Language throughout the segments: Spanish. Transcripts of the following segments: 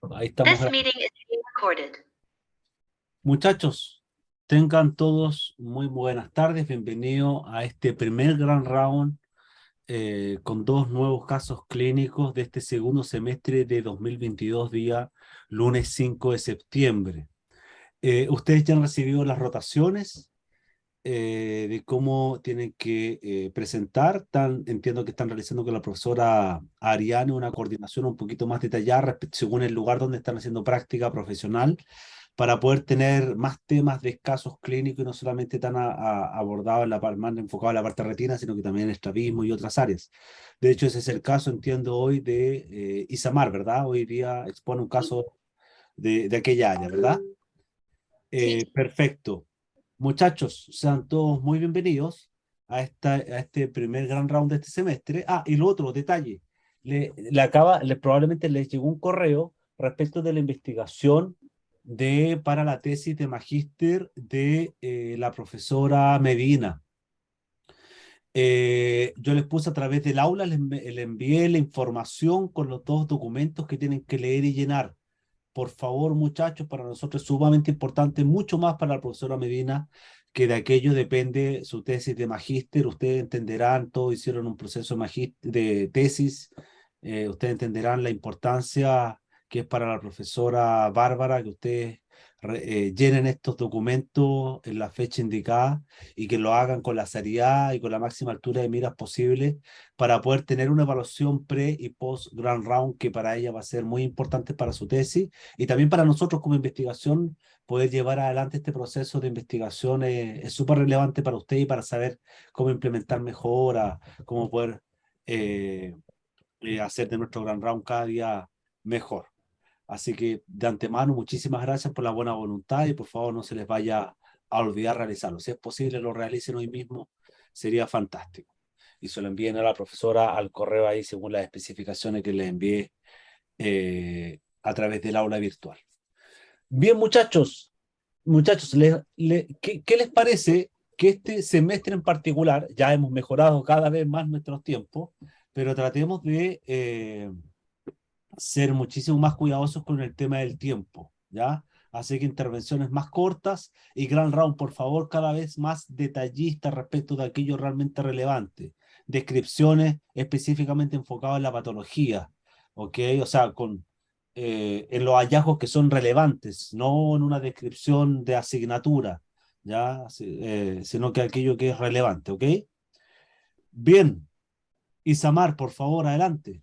Ahí estamos This grabando. meeting is being recorded. Muchachos, tengan todos muy buenas tardes. Bienvenidos a este primer gran round con dos nuevos casos clínicos de este segundo semestre de 2022, día lunes 5 de septiembre. Ustedes ya han recibido las rotaciones de cómo tienen que presentar. Entiendo que están realizando con la profesora Ariane una coordinación un poquito más detallada según el lugar donde están haciendo práctica profesional, para poder tener más temas de casos clínicos y no solamente tan abordados en más enfocado en la parte retina, sino que también en estrabismo y otras áreas. De hecho, ese es el caso, entiendo, hoy de Isamar, ¿verdad? Hoy día expone un caso de aquella área, ¿verdad? Sí. Perfecto. Muchachos, sean todos muy bienvenidos a este primer gran round de este semestre. Ah, y lo otro, detalle. Probablemente les llegó un correo respecto de la investigación para la tesis de magíster de la profesora Medina. Yo les puse a través del aula, les envié la información con los dos documentos que tienen que leer y llenar. Por favor, muchachos, para nosotros es sumamente importante, mucho más para la profesora Medina, que de aquello depende su tesis de magíster. Ustedes entenderán, todos hicieron un proceso de tesis. Ustedes entenderán la importancia que es para la profesora Bárbara que ustedes llenen estos documentos en la fecha indicada y que lo hagan con la seriedad y con la máxima altura de miras posible, para poder tener una evaluación pre y post Grand Round, que para ella va a ser muy importante para su tesis y también para nosotros como investigación. Poder llevar adelante este proceso de investigación es súper relevante para usted y para saber cómo implementar mejoras, cómo poder eh, hacer de nuestro Grand Round cada día mejor. Así que de antemano, muchísimas gracias por la buena voluntad y por favor no se les vaya a olvidar realizarlo. Si es posible, lo realicen hoy mismo, sería fantástico. Y se lo envíen a la profesora al correo ahí según las especificaciones que le envié a través del aula virtual. Bien, muchachos, ¿qué les parece que este semestre en particular, ya hemos mejorado cada vez más nuestros tiempos, pero tratemos de ser muchísimo más cuidadosos con el tema del tiempo, ¿ya? Así que intervenciones más cortas y Grand Round, por favor, cada vez más detallistas respecto de aquello realmente relevante. Descripciones específicamente enfocadas en la patología, ¿ok? O sea, en los hallazgos que son relevantes, no en una descripción de asignatura, ¿ya? Sino que aquello que es relevante, ¿ok? Bien, Isamar, por favor, adelante.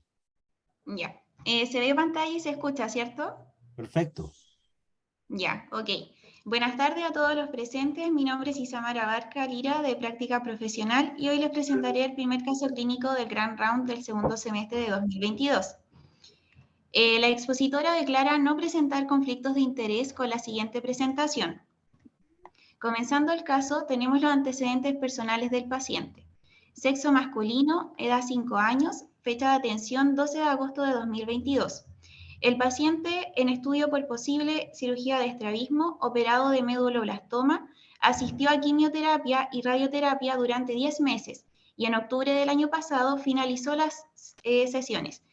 Ya. Se ve pantalla y se escucha, ¿cierto? Perfecto. Ya, ok. Buenas tardes a todos los presentes. Mi nombre es Isamara Barca Lira, de Práctica Profesional, y hoy les presentaré el primer caso clínico del Grand Round del segundo semestre de 2022. La expositora declara no presentar conflictos de interés con la siguiente presentación. Comenzando el caso, tenemos los antecedentes personales del paciente. Sexo masculino, edad 5 años, fecha de atención 12 de agosto de 2022. El paciente en estudio por posible cirugía de estrabismo, operado de méduloblastoma, asistió a quimioterapia y radioterapia durante 10 meses y en octubre del año pasado finalizó las sesiones,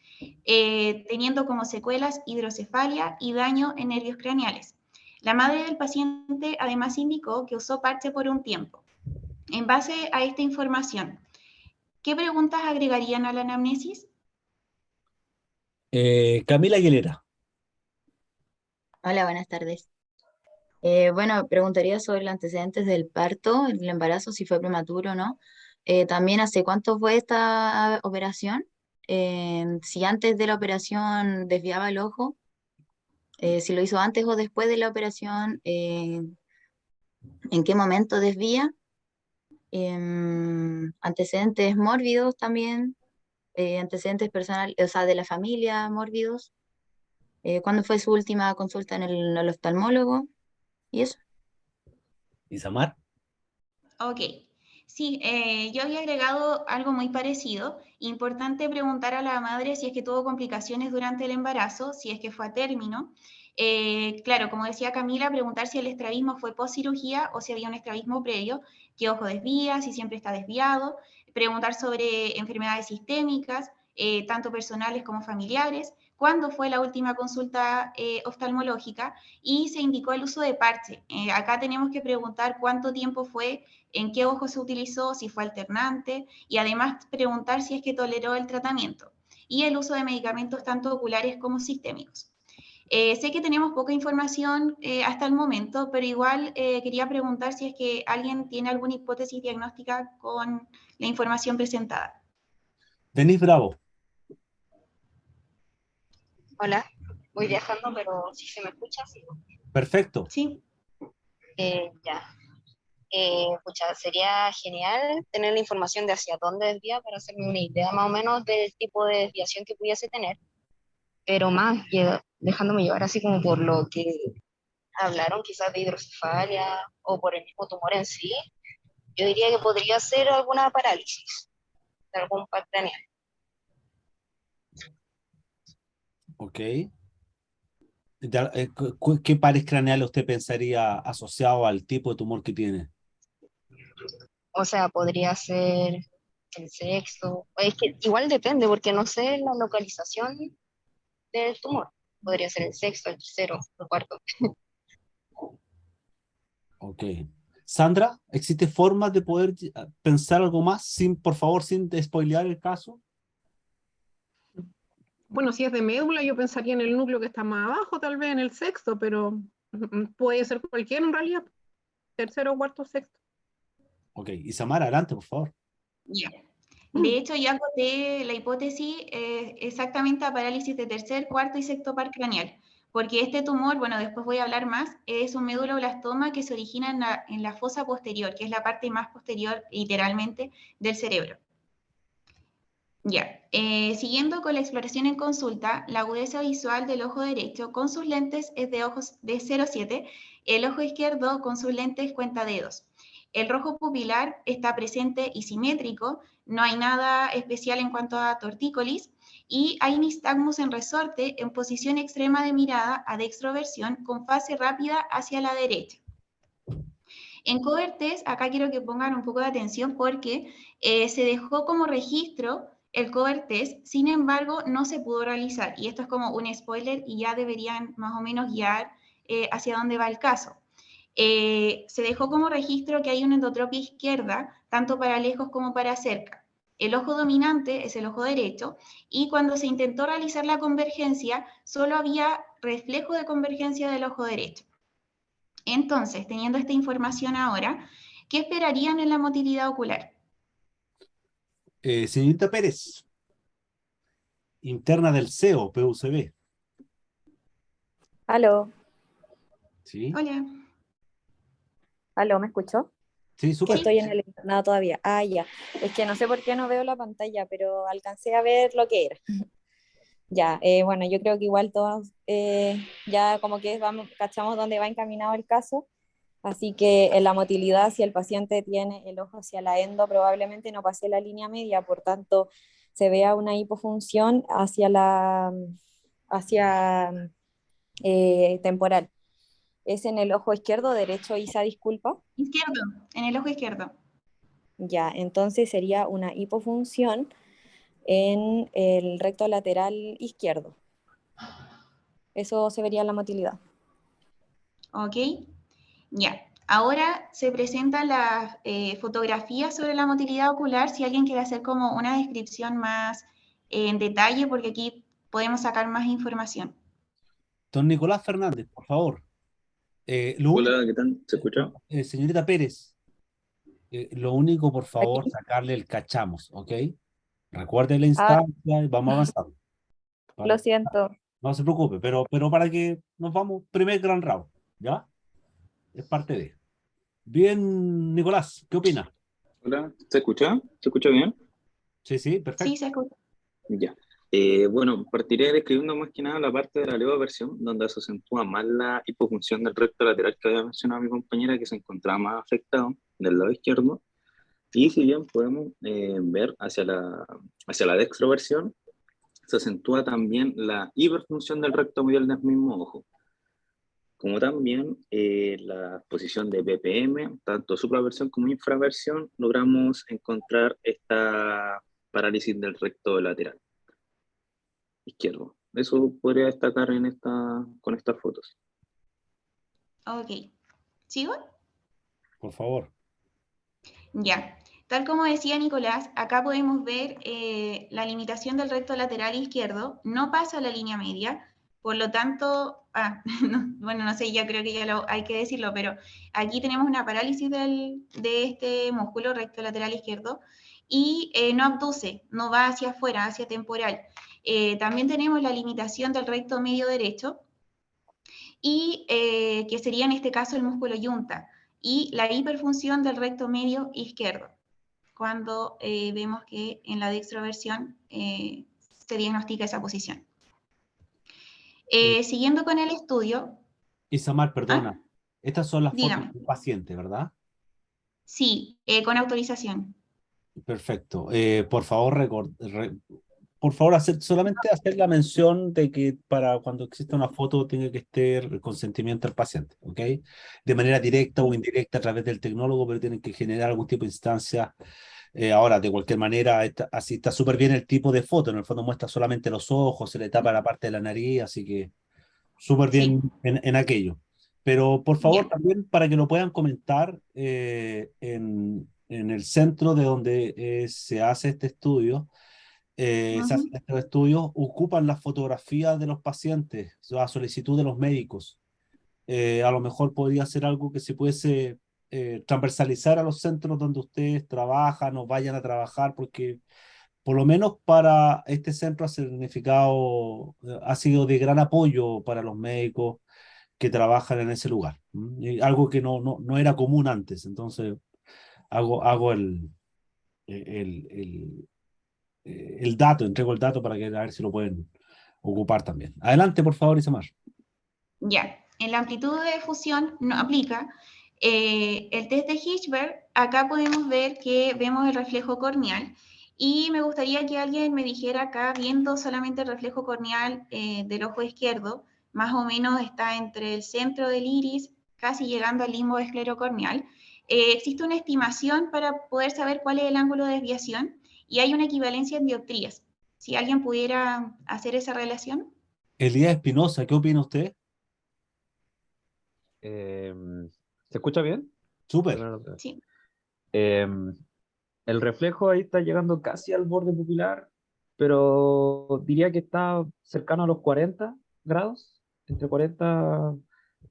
teniendo como secuelas hidrocefalia y daño en nervios craneales. La madre del paciente además indicó que usó parche por un tiempo. En base a esta información, ¿qué preguntas agregarían a la anamnesis? Camila Aguilera. Hola, buenas tardes. Bueno, preguntaría sobre los antecedentes del parto, el embarazo, si fue prematuro o no. También hace cuánto fue esta operación. Si antes de la operación desviaba el ojo, si lo hizo antes o después de la operación, en qué momento desvía. Antecedentes mórbidos también, antecedentes personales, o sea, de la familia mórbidos. ¿Cuándo fue su última consulta en el oftalmólogo? Y eso. Isamar. Ok, sí, yo había agregado algo muy parecido. Importante preguntar a la madre si es que tuvo complicaciones durante el embarazo, si es que fue a término. Claro, como decía Camila, preguntar si el estrabismo fue post cirugía o si había un estrabismo previo, qué ojo desvía, si siempre está desviado. Preguntar sobre enfermedades sistémicas, tanto personales como familiares. cuándo fue la última consulta oftalmológica y se indicó el uso de parche. Acá tenemos que preguntar cuánto tiempo fue, en qué ojo se utilizó, si fue alternante y además preguntar si es que toleró el tratamiento y el uso de medicamentos tanto oculares como sistémicos. Sé que tenemos poca información hasta el momento, pero igual quería preguntar si es que alguien tiene alguna hipótesis diagnóstica con la información presentada. Denis Bravo. Hola, voy viajando, pero si se me escucha, sí. Perfecto. Sí. Ya. Pucha, sería genial tener la información de hacia dónde desvía para hacerme una idea más o menos del tipo de desviación que pudiese tener, pero más que dejándome llevar así como por lo que hablaron quizás de hidrocefalia o por el mismo tumor en sí, yo diría que podría ser alguna parálisis de algún par craneal. Ok. ¿Qué pares craneales usted pensaría asociado al tipo de tumor que tiene? O sea, podría ser el sexto. Es que igual depende, porque no sé la localización del tumor. Podría ser el sexto, el tercero, el cuarto. Ok. Sandra, ¿existe forma de poder pensar algo más sin, por favor, sin spoilear el caso? Bueno, si es de médula, yo pensaría en el núcleo que está más abajo, tal vez en el sexto, pero puede ser cualquiera en realidad, tercero, cuarto, sexto. Ok. Isamara, adelante, por favor. Yeah. De hecho, yo acoté la hipótesis exactamente a parálisis de tercer, cuarto y sexto par craneal, porque este tumor, bueno, después voy a hablar más, es un meduloblastoma que se origina en la fosa posterior, que es la parte más posterior, literalmente, del cerebro. Ya, siguiendo con la exploración en consulta, la agudeza visual del ojo derecho con sus lentes es de ojos de 0,7, el ojo izquierdo con sus lentes cuenta dedos. El rojo pupilar está presente y simétrico, no hay nada especial en cuanto a tortícolis, y hay nistagmus en resorte en posición extrema de mirada a dextroversión con fase rápida hacia la derecha. En cover-test, acá quiero que pongan un poco de atención porque se dejó como registro el cover-test, sin embargo, no se pudo realizar. Y esto es como un spoiler y ya deberían más o menos guiar hacia dónde va el caso. Se dejó como registro que hay una endotropia izquierda, tanto para lejos como para cerca. El ojo dominante es el ojo derecho y cuando se intentó realizar la convergencia, solo había reflejo de convergencia del ojo derecho. Entonces, teniendo esta información ahora, ¿qué esperarían en la motilidad ocular? Señorita Pérez, interna del CEO, PUCB. Aló, ¿Sí? Hola. aló, ¿me escuchó? Sí, Que súper. estoy en el internado todavía. Ah, ya. Es que no sé por qué no veo la pantalla, pero alcancé a ver lo que era. Ya, bueno, yo creo que igual todos ya como que vamos, cachamos dónde va encaminado el caso, así que en la motilidad, si el paciente tiene el ojo hacia la endo, probablemente no pase la línea media, por tanto, se vea una hipofunción hacia temporal. ¿Es en el ojo izquierdo o derecho, Isa, disculpa? Izquierdo, en el ojo izquierdo. Ya, entonces sería una hipofunción en el recto lateral izquierdo. Eso se vería en la motilidad. ¿Ok? Ya. Ahora se presentan las fotografías sobre la motilidad ocular, si alguien quiere hacer como una descripción más en detalle, porque aquí podemos sacar más información. Don Nicolás Fernández, por favor. Lo único, Hola, ¿qué tal? ¿Se escucha? señorita Pérez, lo único, por favor, Aquí. sacarle el cachamos, ¿ok? Recuerde la Ah, instancia y vamos avanzando. lo ¿Vale? siento. No se preocupe, pero para que nos vamos, primer gran round, ¿ya? Es parte de. Bien, Nicolás, ¿qué opina? Hola, ¿se escucha? ¿Se escucha bien? Sí, sí, Sí, perfecto. se escucha. Ya. Bueno, partiré describiendo más que nada la parte de la levoversión, donde se acentúa más la hipofunción del recto lateral que había mencionado mi compañera, que se encontraba más afectado del lado izquierdo. Y si bien podemos ver hacia la dextroversión, se acentúa también la hiperfunción del recto medial del mismo ojo, como también la posición de BPM, tanto supraversión como infraversión, logramos encontrar esta parálisis del recto lateral izquierdo. Eso podría destacar con estas fotos. Ok. ¿Sigo? Por favor. Ya. Tal como decía Nicolás, acá podemos ver la limitación del recto lateral izquierdo, no pasa la línea media, por lo tanto, bueno, no sé, ya creo que ya hay que decirlo, pero aquí tenemos una parálisis de este músculo recto lateral izquierdo y no abduce, no va hacia afuera, hacia temporal. También tenemos la limitación del recto medio derecho y que sería en este caso el músculo yunta y la hiperfunción del recto medio izquierdo cuando vemos que en la dextroversión se diagnostica esa posición. Siguiendo con el estudio. Isamar, perdona. Estas son las fotos Dígame. del paciente, ¿verdad? Sí, con autorización. Perfecto. Por favor, solamente hacer la mención de que para cuando exista una foto tiene que estar el consentimiento del paciente, ¿ok? De manera directa o indirecta a través del tecnólogo, pero tienen que generar algún tipo de instancia. Ahora, de cualquier manera, así está súper bien el tipo de foto. En el fondo muestra solamente los ojos, se le tapa la parte de la nariz, así que súper bien Sí. en aquello. Pero por favor, Ya. también para que lo puedan comentar en el centro de donde se hace este estudio, se hacen estos estudios, ocupan las fotografías de los pacientes, a solicitud de los médicos. A lo mejor podría ser algo que se pudiese transversalizar a los centros donde ustedes trabajan o vayan a trabajar, porque por lo menos para este centro ha significado, ha sido de gran apoyo para los médicos que trabajan en ese lugar. Y algo que no era común antes. Entonces, hago el, el dato, entrego el dato para que a ver si lo pueden ocupar también. Adelante, por favor, Isamar. Ya. En la amplitud de fusión no aplica. El test de Hirschberg, acá podemos ver que vemos el reflejo corneal. Y me gustaría que alguien me dijera acá, viendo solamente el reflejo corneal del ojo izquierdo, más o menos está entre el centro del iris, casi llegando al limbo esclerocorneal. Existe una estimación para poder saber cuál es el ángulo de desviación y hay una equivalencia en dioptrías. Si alguien pudiera hacer esa relación. Elías Espinosa, ¿qué opina usted? ¿Se escucha bien? Súper. Sí. El reflejo ahí está llegando casi al borde pupilar, pero diría que está cercano a los 40 grados, entre 40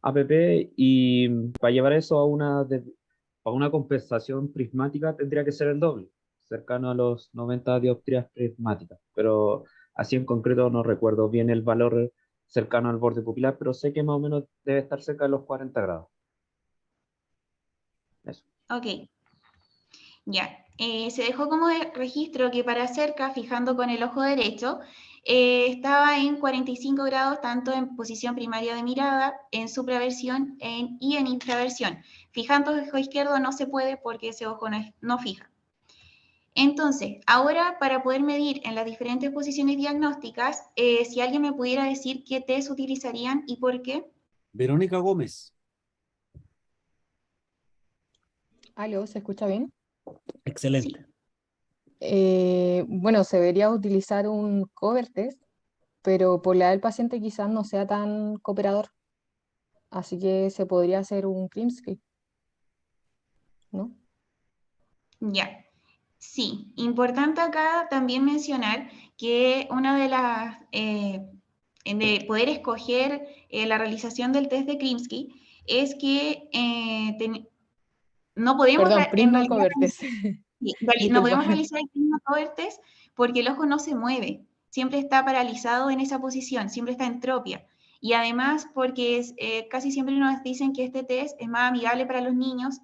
APP, y para llevar eso a una compensación prismática tendría que ser el doble, cercano a los 90 dioptrías prismáticas, pero así en concreto no recuerdo bien el valor cercano al borde pupilar, pero sé que más o menos debe estar cerca de los 40 grados. Eso. Ok. Ya. Se dejó como registro que para cerca, fijando con el ojo derecho, estaba en 45 grados tanto en posición primaria de mirada, en supraversión y en infraversión. Fijando el ojo izquierdo no se puede porque ese ojo no fija. Entonces, ahora para poder medir en las diferentes posiciones diagnósticas, si alguien me pudiera decir qué test utilizarían y por qué. Verónica Gómez. ¿Aló? ¿Se escucha bien? Excelente. Bueno, se debería utilizar un cover test, pero por la edad del paciente quizás no sea tan cooperador. Así que se podría hacer un Krimsky, ¿no? Ya. Sí, importante acá también mencionar que una de las, de poder escoger la realización del test de Krimsky es que no podemos Perdón, en Prisma realidad cover test. no Disculpa. podemos realizar el Prisma cover test porque el ojo no se mueve, siempre está paralizado en esa posición, siempre está en tropia. Y además porque casi siempre nos dicen que este test es más amigable para los niños,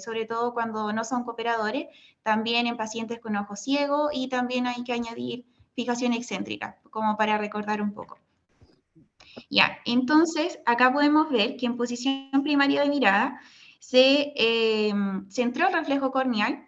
sobre todo cuando no son cooperadores, también en pacientes con ojo ciego y también hay que añadir fijación excéntrica, como para recordar un poco. Ya, entonces acá podemos ver que en posición primaria de mirada se centró el reflejo corneal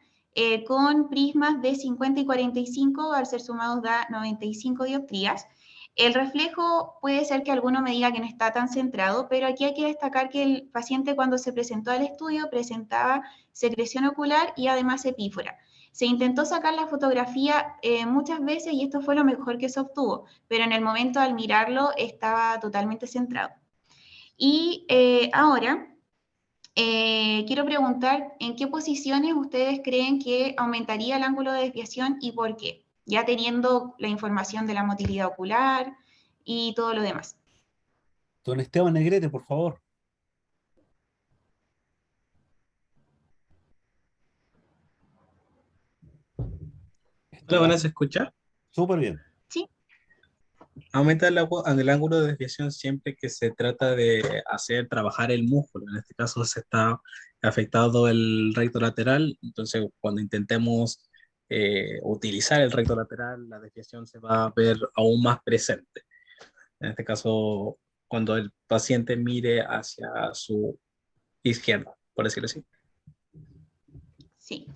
con prismas de 50 y 45, al ser sumados da 95 dioptrías. El reflejo puede ser que alguno me diga que no está tan centrado, pero aquí hay que destacar que el paciente cuando se presentó al estudio presentaba secreción ocular y además epífora. Se intentó sacar la fotografía muchas veces y esto fue lo mejor que se obtuvo, pero en el momento al mirarlo estaba totalmente centrado. Y ahora quiero preguntar en qué posiciones ustedes creen que aumentaría el ángulo de desviación y por qué, ya teniendo la información de la motilidad ocular y todo lo demás. Don Esteban Negrete, por favor. Hola, Esteban, buenas, ¿se escucha? súper bien. Sí, Aumenta el ángulo de desviación siempre que se trata de hacer trabajar el músculo. En este caso se está afectado el recto lateral, entonces cuando intentemos utilizar el recto lateral, la desviación se va a ver aún más presente. En este caso, cuando el paciente mire hacia su izquierda, por decirlo así. sí.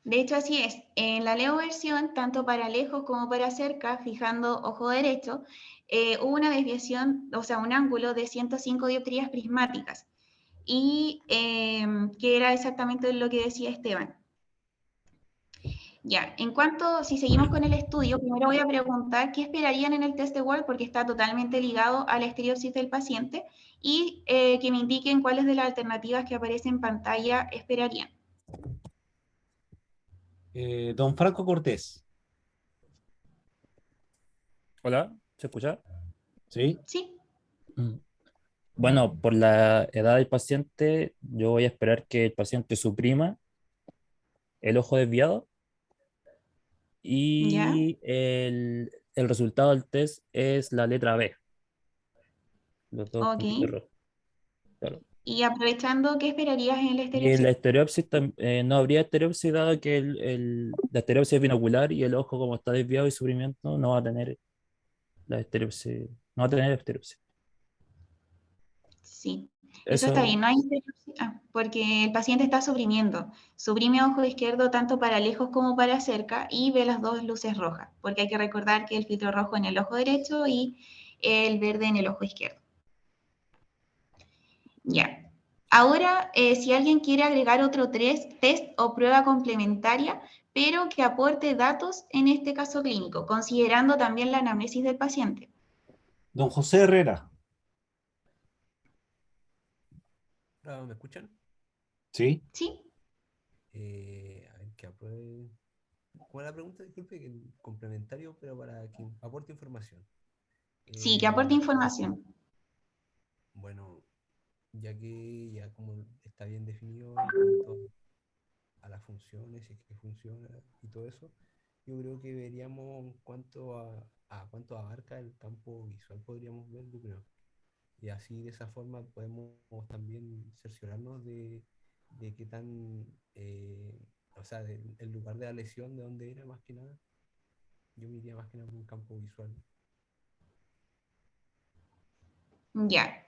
De hecho, así es. En la Leo versión, tanto para lejos como para cerca, fijando ojo derecho, hubo una desviación, o sea, un ángulo de 105 dioptrías prismáticas. Y que era exactamente lo que decía Esteban. Ya, en cuanto, si seguimos con el estudio, primero voy a preguntar qué esperarían en el test de Word, porque está totalmente ligado a la estereopsis del paciente, y que me indiquen cuáles de las alternativas que aparecen en pantalla esperarían. Don Franco Cortés. Hola, ¿se escucha? ¿Sí? Sí, Mm. Bueno, por la edad del paciente, yo voy a esperar que el paciente suprima el ojo desviado ya. y el resultado del test es la letra B, los dos Ok. puntitos rojos. Claro. Y aprovechando, ¿qué esperarías en la Y en la estereopsis? estereopsis no habría estereopsis dado que la estereopsis es binocular y el ojo como está desviado y suprimiento no va a tener la estereopsis, no va a tener estereopsis. Sí, eso está Eso, bien, no hay estereopsis, porque el paciente está suprimiendo. Suprime ojo izquierdo tanto para lejos como para cerca y ve las dos luces rojas, porque hay que recordar que el filtro rojo en el ojo derecho y el verde en el ojo izquierdo. Ya. Ahora, si alguien quiere agregar otro test o prueba complementaria, pero que aporte datos en este caso clínico, considerando también la anamnesis del paciente. Don José Herrera. ¿Me escuchan? ¿Sí? Sí, A ver, que apruebe. ¿Cuál es la pregunta? Disculpe, que complementario, pero para que aporte información. sí, que aporte Eh, información. bueno, ya que ya como está bien definido en cuanto a las funciones, si es que funciona y todo eso, yo creo que veríamos en cuanto a cuánto abarca el campo visual, podríamos ver, yo creo. Y así de esa forma podemos también cerciorarnos de qué tan, o sea, el lugar de la lesión, de dónde era más que nada. Yo me iría más que nada por un campo visual. Ya,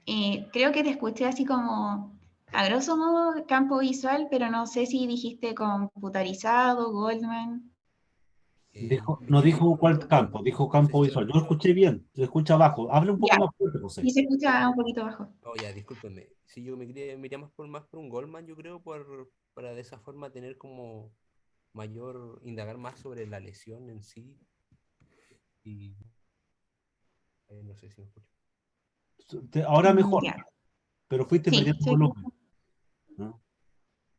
creo que te escuché así como, a grosso modo, campo visual, pero no sé si dijiste computarizado, Goldman. No Sí, dijo no, cuál campo, dijo no sé campo si se me visual. Yo lo escuchó. escuché bien, se escucha abajo. Hable un poco Ya, más fuerte, José. y se escucha un poquito bajo. Oh, ya, discúlpenme. Sí, yo me iría más por un Goldman, yo creo, para de esa forma tener como mayor, indagar más sobre la lesión en sí. Y no sé si me escucho. Ahora mejor, Ya, pero fuiste sí, perdiendo volumen, ¿no?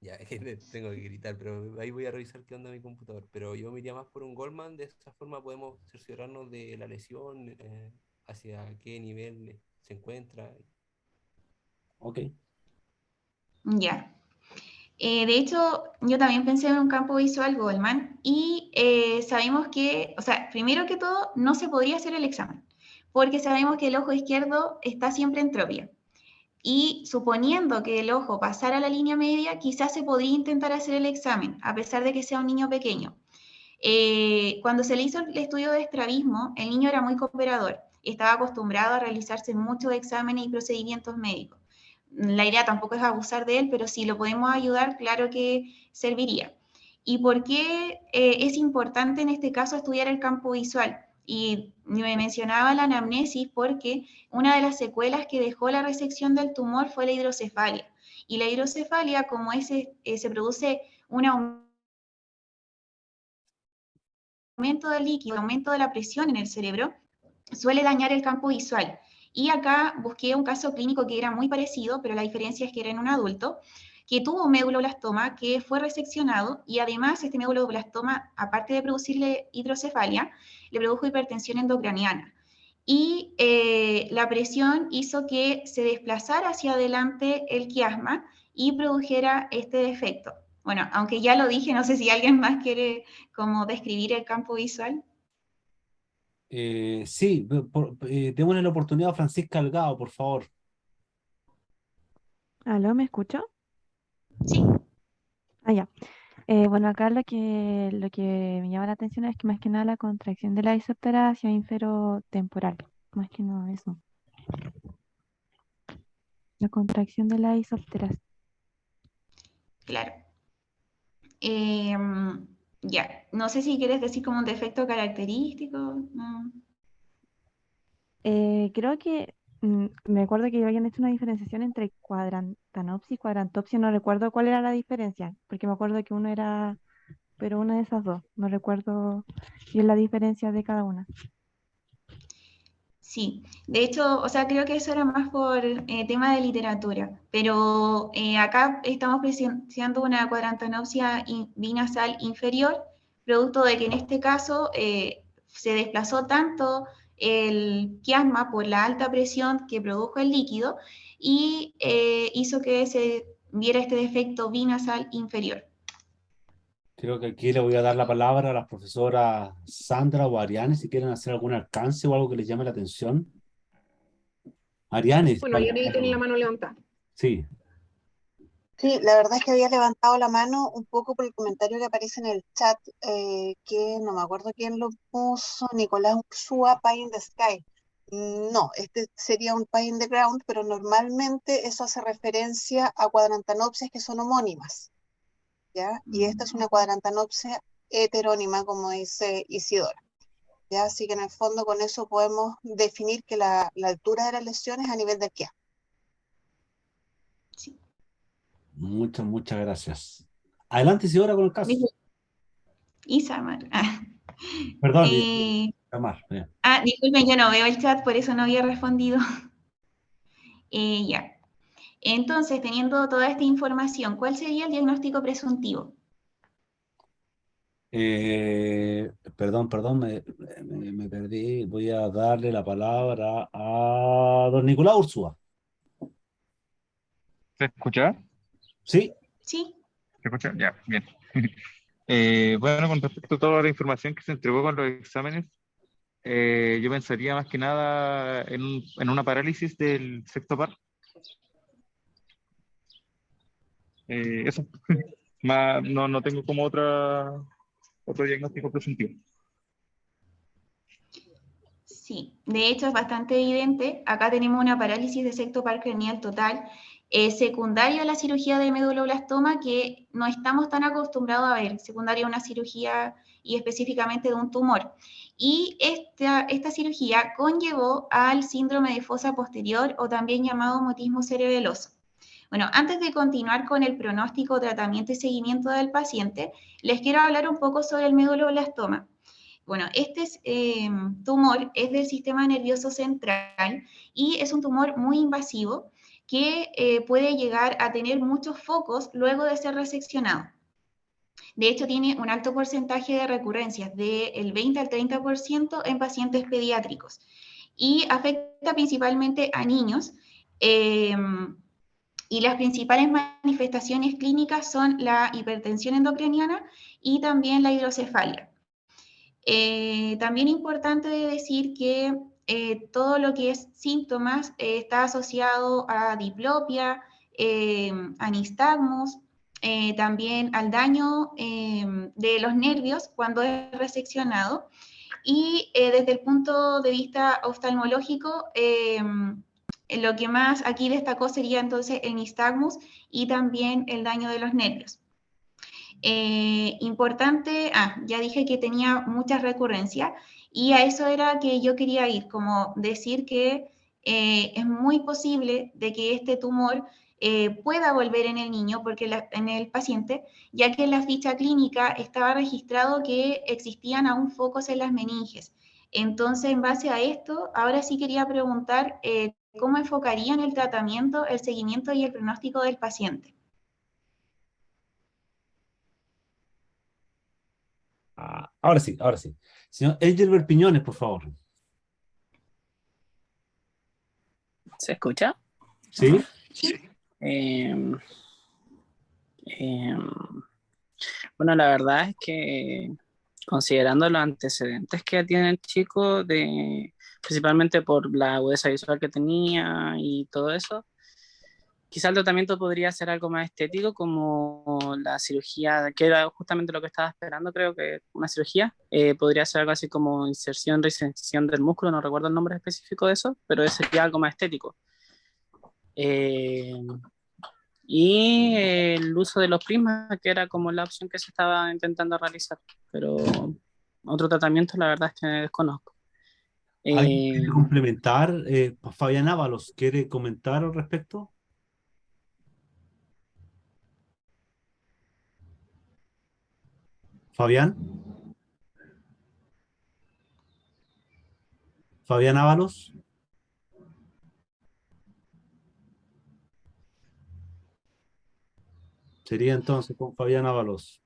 Ya, es que tengo que gritar, pero ahí voy a revisar qué onda mi computador. Pero yo me iría más por un Goldman, de esa forma podemos cerciorarnos de la lesión, hacia qué nivel se encuentra. Ok. ya. De hecho, yo también pensé en un campo visual Goldman y sabemos que, o sea, primero que todo, no se podría hacer el examen, porque sabemos que el ojo izquierdo está siempre en tropia. Y suponiendo que el ojo pasara la línea media, quizás se podría intentar hacer el examen, a pesar de que sea un niño pequeño. Cuando se le hizo el estudio de estrabismo, el niño era muy cooperador y estaba acostumbrado a realizarse muchos exámenes y procedimientos médicos. La idea tampoco es abusar de él, pero si lo podemos ayudar, claro que serviría. ¿Y por qué es importante en este caso estudiar el campo visual? Y me mencionaba la anamnesis porque una de las secuelas que dejó la resección del tumor fue la hidrocefalia. Y la hidrocefalia, como se produce un aumento aumento del líquido, el aumento de la presión en el cerebro, suele dañar el campo visual. Y acá busqué un caso clínico que era muy parecido, pero la diferencia es que era en un adulto, que tuvo un medulloblastoma, que fue reseccionado, y además este medulloblastoma, aparte de producirle hidrocefalia, le produjo hipertensión endocraniana. Y la presión hizo que se desplazara hacia adelante el quiasma y produjera este defecto. Bueno, aunque ya lo dije, no sé si alguien más quiere como describir el campo visual. Sí, démosle la oportunidad a Francisca Delgado, por favor. ¿Aló, me escucho? Sí. Ah, ya. Bueno, acá lo que me llama la atención es que más que nada la contracción de la isóptera hacia inferotemporal. Más que nada eso. La contracción de la isóptera. Claro. Ya, no sé si quieres decir como un defecto característico. No. Creo que me acuerdo que habían hecho una diferenciación entre cuadrantanopsia y cuadrantopsia. No recuerdo cuál era la diferencia, porque me acuerdo que uno era, pero una de esas dos. No recuerdo bien la diferencia de cada una. Sí, de hecho, o sea, creo que eso era más por tema de literatura, pero acá estamos presenciando una cuadrantanopsia binasal inferior, producto de que en este caso se desplazó tanto el quiasma por la alta presión que produjo el líquido y hizo que se viera este defecto binasal inferior. Creo que aquí le voy a dar la palabra a las profesoras Sandra o Ariane, si quieren hacer algún alcance o algo que les llame la atención. Ariane, Bueno, ya ahí tiene la mano levantada. sí. Sí, la verdad es que había levantado la mano un poco por el comentario que aparece en el chat, que no me acuerdo quién lo puso, Nicolás Ursúa, Pie in the Sky. No, este sería un Pie in the Ground, pero normalmente eso hace referencia a cuadrantanopsias que son homónimas, ¿ya? Y esta es una cuadrantanopsia heterónima, como dice Isidora, ¿ya? Así que en el fondo con eso podemos definir que la altura de la lesión es a nivel del quiasma. Muchas gracias. Adelante, Isidora, con el caso. Isamar. Perdón, Isamar. Disculpen, yo no veo el chat, por eso no había respondido. Ya. Entonces, teniendo toda esta información, ¿cuál sería el diagnóstico presuntivo? Perdón, me perdí. Voy a darle la palabra a don Nicolás Ursúa. ¿Se escucha? Sí. Sí. ¿Se escucha? Ya, bien. Bueno, con respecto a toda la información que se entregó con los exámenes, yo pensaría más que nada en una parálisis del sexto par. Eso. No tengo como otro diagnóstico presuntivo. Sí, de hecho es bastante evidente. Acá tenemos una parálisis de sexto par craneal total, secundaria a la cirugía de medulloblastoma, que no estamos tan acostumbrados a ver, secundaria a una cirugía y específicamente de un tumor. Y esta cirugía conllevó al síndrome de fosa posterior, o también llamado mutismo cerebeloso. Bueno, antes de continuar con el pronóstico, tratamiento y seguimiento del paciente, les quiero hablar un poco sobre el medulloblastoma. Bueno, este tumor es del sistema nervioso central y es un tumor muy invasivo que puede llegar a tener muchos focos luego de ser reseccionado. De hecho, tiene un alto porcentaje de recurrencias, del 20 al 30% en pacientes pediátricos, y afecta principalmente a niños. Y las principales manifestaciones clínicas son la hipertensión endocraniana y también la hidrocefalia. También importante decir que todo lo que es síntomas está asociado a diplopia, a nistagmus, también al daño de los nervios cuando es reseccionado. Y desde el punto de vista oftalmológico, lo que más aquí destacó sería entonces el nistagmus y también el daño de los nervios. Importante, ya dije que tenía muchas recurrencias y a eso era que yo quería ir, como decir que es muy posible de que este tumor pueda volver en el niño, en el paciente, ya que en la ficha clínica estaba registrado que existían aún focos en las meninges. Entonces, en base a esto, ahora sí quería preguntar cómo enfocarían el tratamiento, el seguimiento y el pronóstico del paciente. Ahora sí, ahora sí. Señor Engelbert Piñones, por favor. ¿Se escucha? ¿Sí? Em, em, bueno, la verdad es que considerando los antecedentes que tiene el chico, principalmente por la agudeza visual que tenía y todo eso, quizá el tratamiento podría ser algo más estético, como la cirugía, que era justamente lo que estaba esperando, creo que una cirugía. Podría ser algo así como inserción, resensión del músculo, no recuerdo el nombre específico de eso, pero sería algo más estético. Y el uso de los prismas, que era como la opción que se estaba intentando realizar, pero otro tratamiento la verdad es que desconozco. ¿Alguien quiere complementar? Fabián Ábalos, ¿quiere comentar al respecto? Fabián. Fabián Ábalos. Sería entonces con Fabián Ábalos.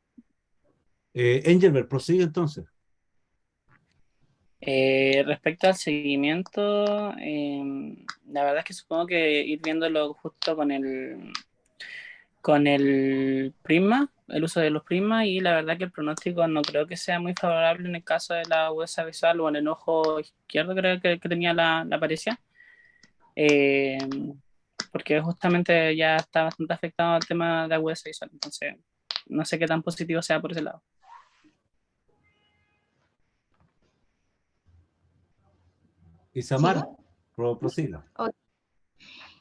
Engelbert, prosigue entonces. Respecto al seguimiento, la verdad es que supongo que ir viéndolo justo con el prisma, el uso de los prismas, y la verdad que el pronóstico no creo que sea muy favorable en el caso de la agudeza visual o en el ojo izquierdo, creo que tenía la parecia, porque justamente ya está bastante afectado el tema de agudeza visual, entonces no sé qué tan positivo sea por ese lado. Isamar, prosiga. Okay.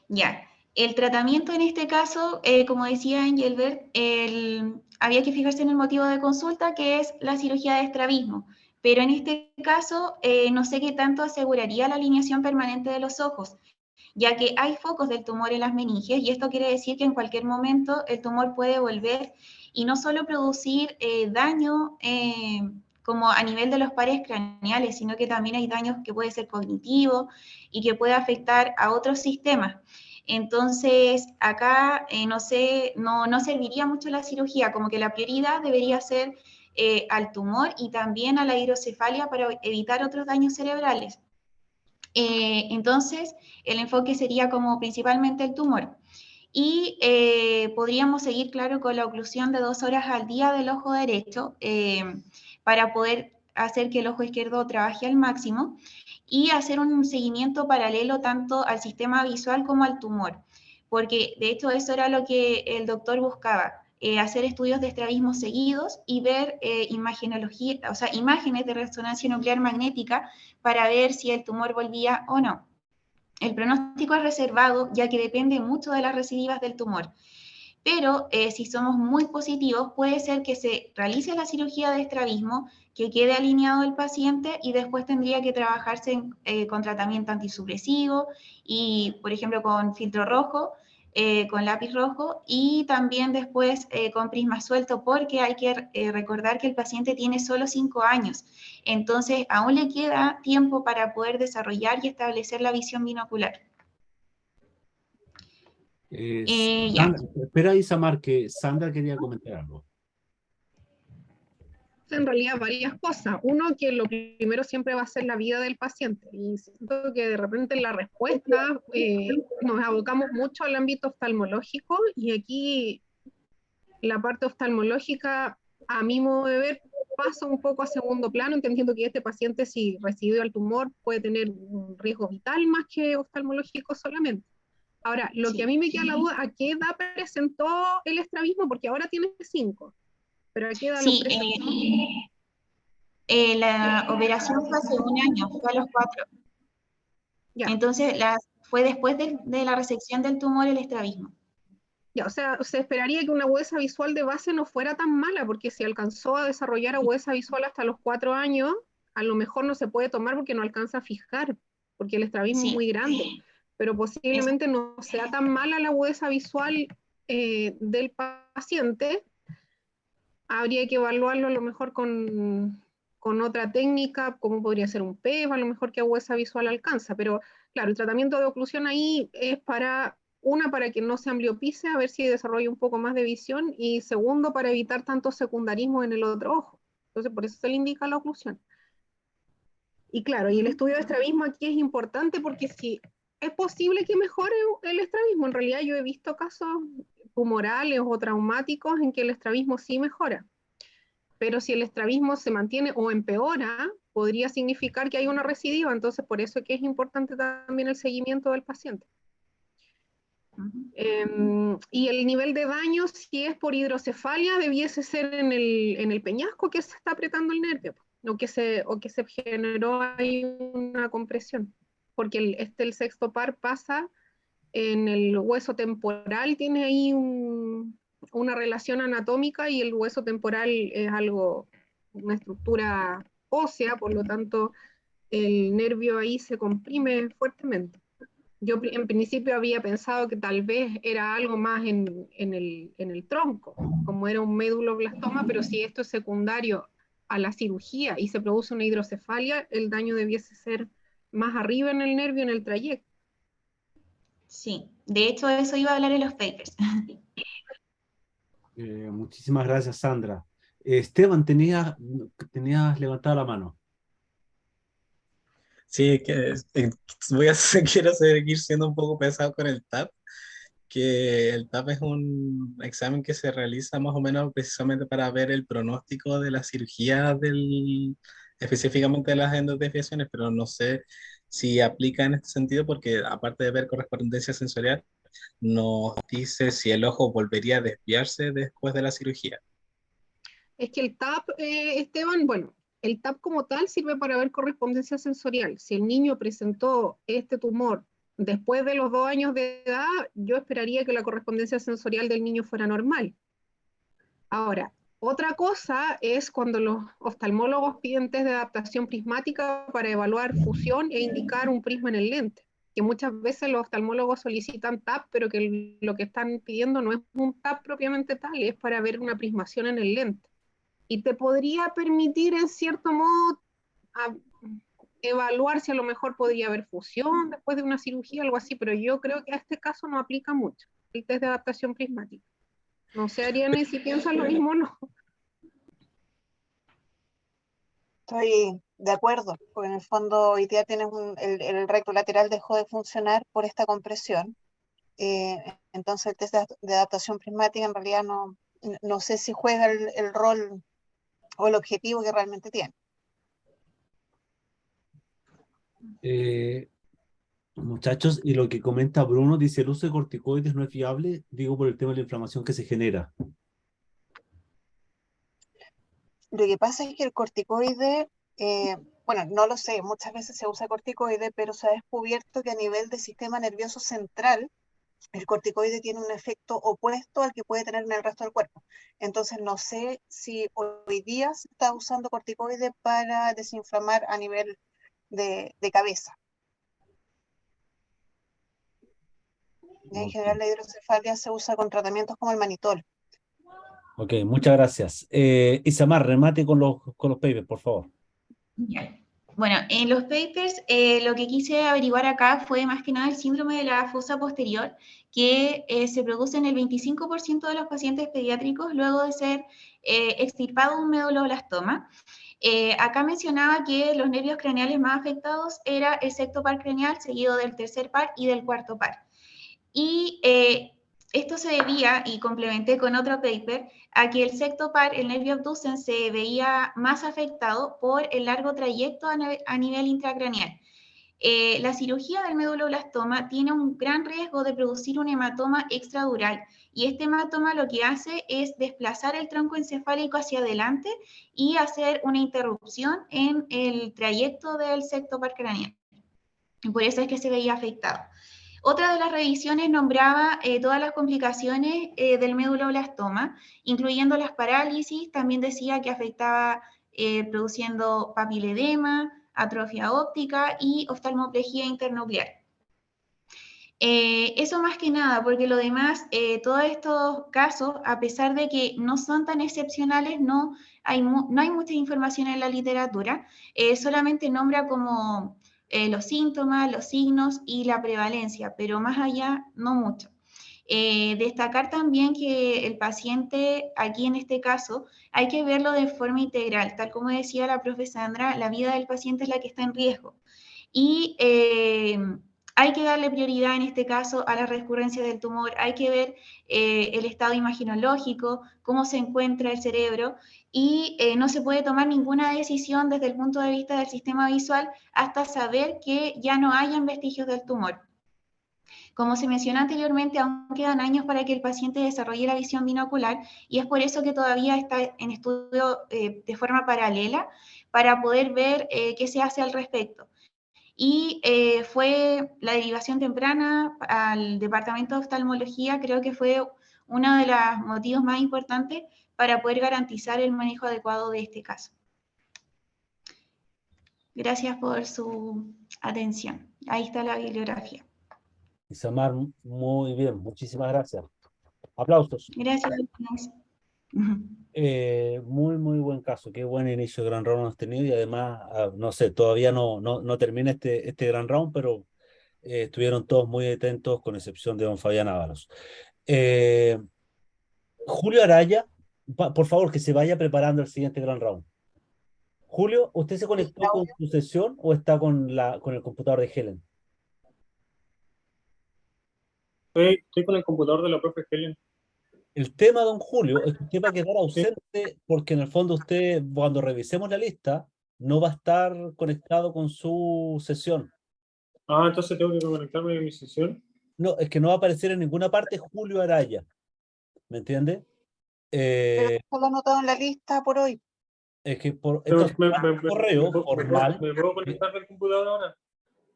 Ya, el tratamiento en este caso, como decía Engelbert, había que fijarse en el motivo de consulta, que es la cirugía de estrabismo, pero en este caso no sé qué tanto aseguraría la alineación permanente de los ojos, ya que hay focos del tumor en las meninges, y esto quiere decir que en cualquier momento el tumor puede volver y no solo producir daño como a nivel de los pares craneales, sino que también hay daños que puede ser cognitivo y que puede afectar a otros sistemas. Entonces, acá no serviría mucho la cirugía, como que la prioridad debería ser al tumor y también a la hidrocefalia para evitar otros daños cerebrales. Entonces, el enfoque sería como principalmente el tumor. Y podríamos seguir, claro, con la oclusión de 2 horas al día del ojo derecho para poder hacer que el ojo izquierdo trabaje al máximo y hacer un seguimiento paralelo tanto al sistema visual como al tumor, porque de hecho eso era lo que el doctor buscaba, hacer estudios de estrabismo seguidos y ver imagenología, o sea, imágenes de resonancia nuclear magnética para ver si el tumor volvía o no. El pronóstico es reservado, ya que depende mucho de las recidivas del tumor. Pero si somos muy positivos, puede ser que se realice la cirugía de estrabismo, que quede alineado el paciente y después tendría que trabajarse con tratamiento antisupresivo y, por ejemplo, con filtro rojo, con lápiz rojo y también después con prisma suelto, porque hay que recordar que el paciente tiene solo 5 años. Entonces, aún le queda tiempo para poder desarrollar y establecer la visión binocular. Espera, Isamar, que Sandra quería comentar algo. En realidad varias cosas. Uno, que lo primero siempre va a ser la vida del paciente, y siento que de repente en la respuesta nos abocamos mucho al ámbito oftalmológico, y aquí la parte oftalmológica, a mi modo de ver, pasa un poco a segundo plano, entendiendo que este paciente, si recibió el tumor, puede tener un riesgo vital más que oftalmológico solamente. Ahora, lo que a mí me queda la duda, ¿a qué edad presentó el estrabismo? Porque ahora tiene 5. ¿Pero a qué edad lo presentó? La operación fue hace 1 año, fue a los 4. Ya. Entonces, fue después de la resección del tumor el estrabismo. Ya, o sea, se esperaría que una agudeza visual de base no fuera tan mala, porque si alcanzó a desarrollar agudeza visual hasta los 4 años, a lo mejor no se puede tomar porque no alcanza a fijar, porque el estrabismo es muy grande. pero posiblemente no sea tan mala la agudeza visual del paciente. Habría que evaluarlo a lo mejor con otra técnica, como podría ser un PEP, a lo mejor que agudeza visual alcanza, pero claro, el tratamiento de oclusión ahí es para que no se ambliopice, a ver si desarrolla un poco más de visión, y segundo, para evitar tanto secundarismo en el otro ojo. Entonces, por eso se le indica la oclusión. Y claro, y el estudio de estrabismo aquí es importante porque si es posible que mejore el estrabismo, en realidad yo he visto casos tumorales o traumáticos en que el estrabismo sí mejora, pero si el estrabismo se mantiene o empeora, podría significar que hay una recidiva, entonces por eso es que es importante también el seguimiento del paciente. Y el nivel de daño, si es por hidrocefalia, debiese ser en el peñasco que se está apretando el nervio, o que se generó ahí una compresión, porque el sexto par pasa en el hueso temporal, tiene ahí una relación anatómica, y el hueso temporal es una estructura ósea, por lo tanto el nervio ahí se comprime fuertemente. Yo en principio había pensado que tal vez era algo más en el tronco, como era un méduloblastoma, pero si esto es secundario a la cirugía y se produce una hidrocefalia, el daño debiese ser más arriba en el nervio, en el trayecto. Sí, de hecho eso iba a hablar en los papers. Muchísimas gracias, Sandra. Esteban, tenías levantado la mano. Sí, quiero seguir siendo un poco pesado con el TAP, que el TAP es un examen que se realiza más o menos precisamente para ver el pronóstico de la cirugía específicamente de las endodesviaciones, pero no sé si aplica en este sentido porque aparte de ver correspondencia sensorial, nos dice si el ojo volvería a desviarse después de la cirugía. Es que el TAP, Esteban, bueno, el TAP como tal sirve para ver correspondencia sensorial. Si el niño presentó este tumor después de los 2 años de edad, yo esperaría que la correspondencia sensorial del niño fuera normal. Ahora, otra cosa es cuando los oftalmólogos piden test de adaptación prismática para evaluar fusión e indicar un prisma en el lente, que muchas veces los oftalmólogos solicitan TAP, pero que lo que están pidiendo no es un TAP propiamente tal, es para ver una prismación en el lente. Y te podría permitir, en cierto modo, evaluar si a lo mejor podría haber fusión después de una cirugía, algo así, pero yo creo que a este caso no aplica mucho el test de adaptación prismática. No sé, Ariane, si piensas lo mismo o no. Estoy de acuerdo, porque en el fondo hoy día tienes el recto lateral dejó de funcionar por esta compresión. Entonces el test de adaptación prismática en realidad no sé si juega el rol o el objetivo que realmente tiene. Muchachos, y lo que comenta Bruno, dice el uso de corticoides no es viable, digo por el tema de la inflamación que se genera. Lo que pasa es que el corticoide, bueno, no lo sé, muchas veces se usa corticoide, pero se ha descubierto que a nivel del sistema nervioso central, el corticoide tiene un efecto opuesto al que puede tener en el resto del cuerpo. Entonces no sé si hoy día se está usando corticoide para desinflamar a nivel de cabeza. En general la hidrocefalia se usa con tratamientos como el manitol. Ok, muchas gracias. Isamar, remate con los papers, por favor. Bueno, en los papers lo que quise averiguar acá fue más que nada el síndrome de la fosa posterior, que se produce en el 25% de los pacientes pediátricos luego de ser extirpado un méduloblastoma. Acá mencionaba que los nervios craneales más afectados era el sexto par craneal, seguido del tercer par y del cuarto par. Y esto se debía, y complementé con otro paper, a que el sexto par, el nervio abducens, se veía más afectado por el largo trayecto a nivel intracraneal. La cirugía del méduloblastoma tiene un gran riesgo de producir un hematoma extradural, y este hematoma lo que hace es desplazar el tronco encefálico hacia adelante y hacer una interrupción en el trayecto del sexto par craneal. Por eso es que se veía afectado. Otra de las revisiones nombraba todas las complicaciones del méduloblastoma, incluyendo las parálisis. También decía que afectaba produciendo papiledema, atrofia óptica y oftalmoplegia internuclear. Eso más que nada, porque lo demás, todos estos casos, a pesar de que no son tan excepcionales, no hay mucha información en la literatura, solamente nombra como los síntomas, los signos y la prevalencia, pero más allá no mucho. Destacar también que el paciente, aquí en este caso, hay que verlo de forma integral, tal como decía la profe Sandra, la vida del paciente es la que está en riesgo. Y hay que darle prioridad en este caso a la recurrencia del tumor, hay que ver el estado imaginológico, cómo se encuentra el cerebro, y no se puede tomar ninguna decisión desde el punto de vista del sistema visual hasta saber que ya no hayan vestigios del tumor. Como se mencionó anteriormente, aún quedan años para que el paciente desarrolle la visión binocular y es por eso que todavía está en estudio de forma paralela para poder ver qué se hace al respecto. Y fue la derivación temprana al departamento de oftalmología, creo que fue uno de los motivos más importantes para poder garantizar el manejo adecuado de este caso. Gracias por su atención. Ahí está la bibliografía. Isamar, muy bien, muchísimas gracias. Aplausos. Gracias. Muy buen caso, qué buen inicio de Gran Round has tenido y además, no sé, todavía no termina este Gran Round, pero estuvieron todos muy atentos con excepción de don Fabián Ábalos. Julio Araya, por favor, que se vaya preparando el siguiente Gran Round. Julio, ¿usted se conectó con su sesión o está con el computador de Helen? Estoy con el computador de la profe Helen. El tema, don Julio, es que usted va a quedar ausente porque en el fondo usted, cuando revisemos la lista, no va a estar conectado con su sesión. Ah, entonces tengo que conectarme a mi sesión. No, es que no va a aparecer en ninguna parte Julio Araya. ¿Me entiende? Pero está lo anotado en la lista por hoy. Es que por esto es un correo formal. ¿Me puedo conectar del computador ahora?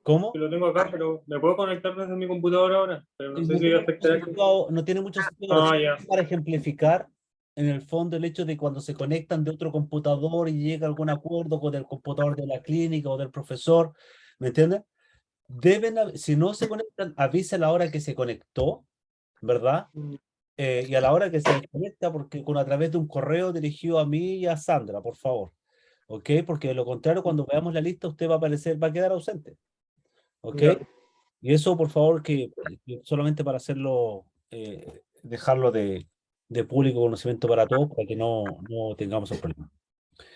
¿Cómo? Que lo tengo acá, pero ¿me puedo conectar desde mi computador ahora? Pero no sé si afectará. No tiene mucho sentido. Ya. Para ejemplificar, en el fondo, el hecho de cuando se conectan de otro computador y llega a algún acuerdo con el computador de la clínica o del profesor, ¿me entiendes? Si no se conectan, avisa la hora que se conectó, ¿verdad? Y a la hora que se desconecta, porque a través de un correo dirigido a mí y a Sandra, por favor. ¿Ok? Porque de lo contrario, cuando veamos la lista, usted va a quedar ausente. ¿Ok? Ya. Y eso, por favor, que solamente para hacerlo, dejarlo de público conocimiento para todos, para que no tengamos el problema.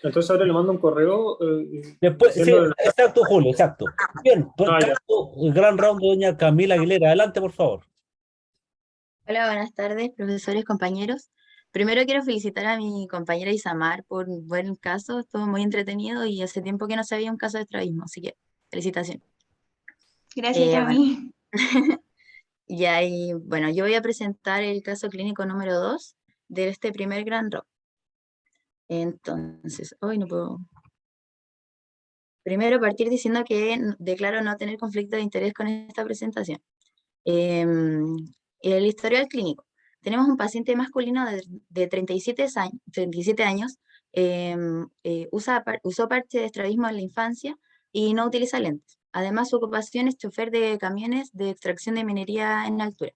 Entonces ahora le mando un correo. Después, sí, exacto, Julio, exacto. Bien, pues el Gran Round de doña Camila Aguilera. Adelante, por favor. Hola, buenas tardes, profesores, compañeros. Primero quiero felicitar a mi compañera Isamar por un buen caso, estuvo muy entretenido y hace tiempo que no se veía un caso de estrabismo, así que felicitaciones. Gracias, Cami. Ya, y bueno, yo voy a presentar el caso clínico número 2 de este primer Gran Round. Entonces, hoy no puedo. Primero partir diciendo que declaro no tener conflicto de interés con esta presentación. El historial clínico. Tenemos un paciente masculino de 37 años, usó parche de estrabismo en la infancia y no utiliza lentes. Además, su ocupación es chofer de camiones de extracción de minería en altura.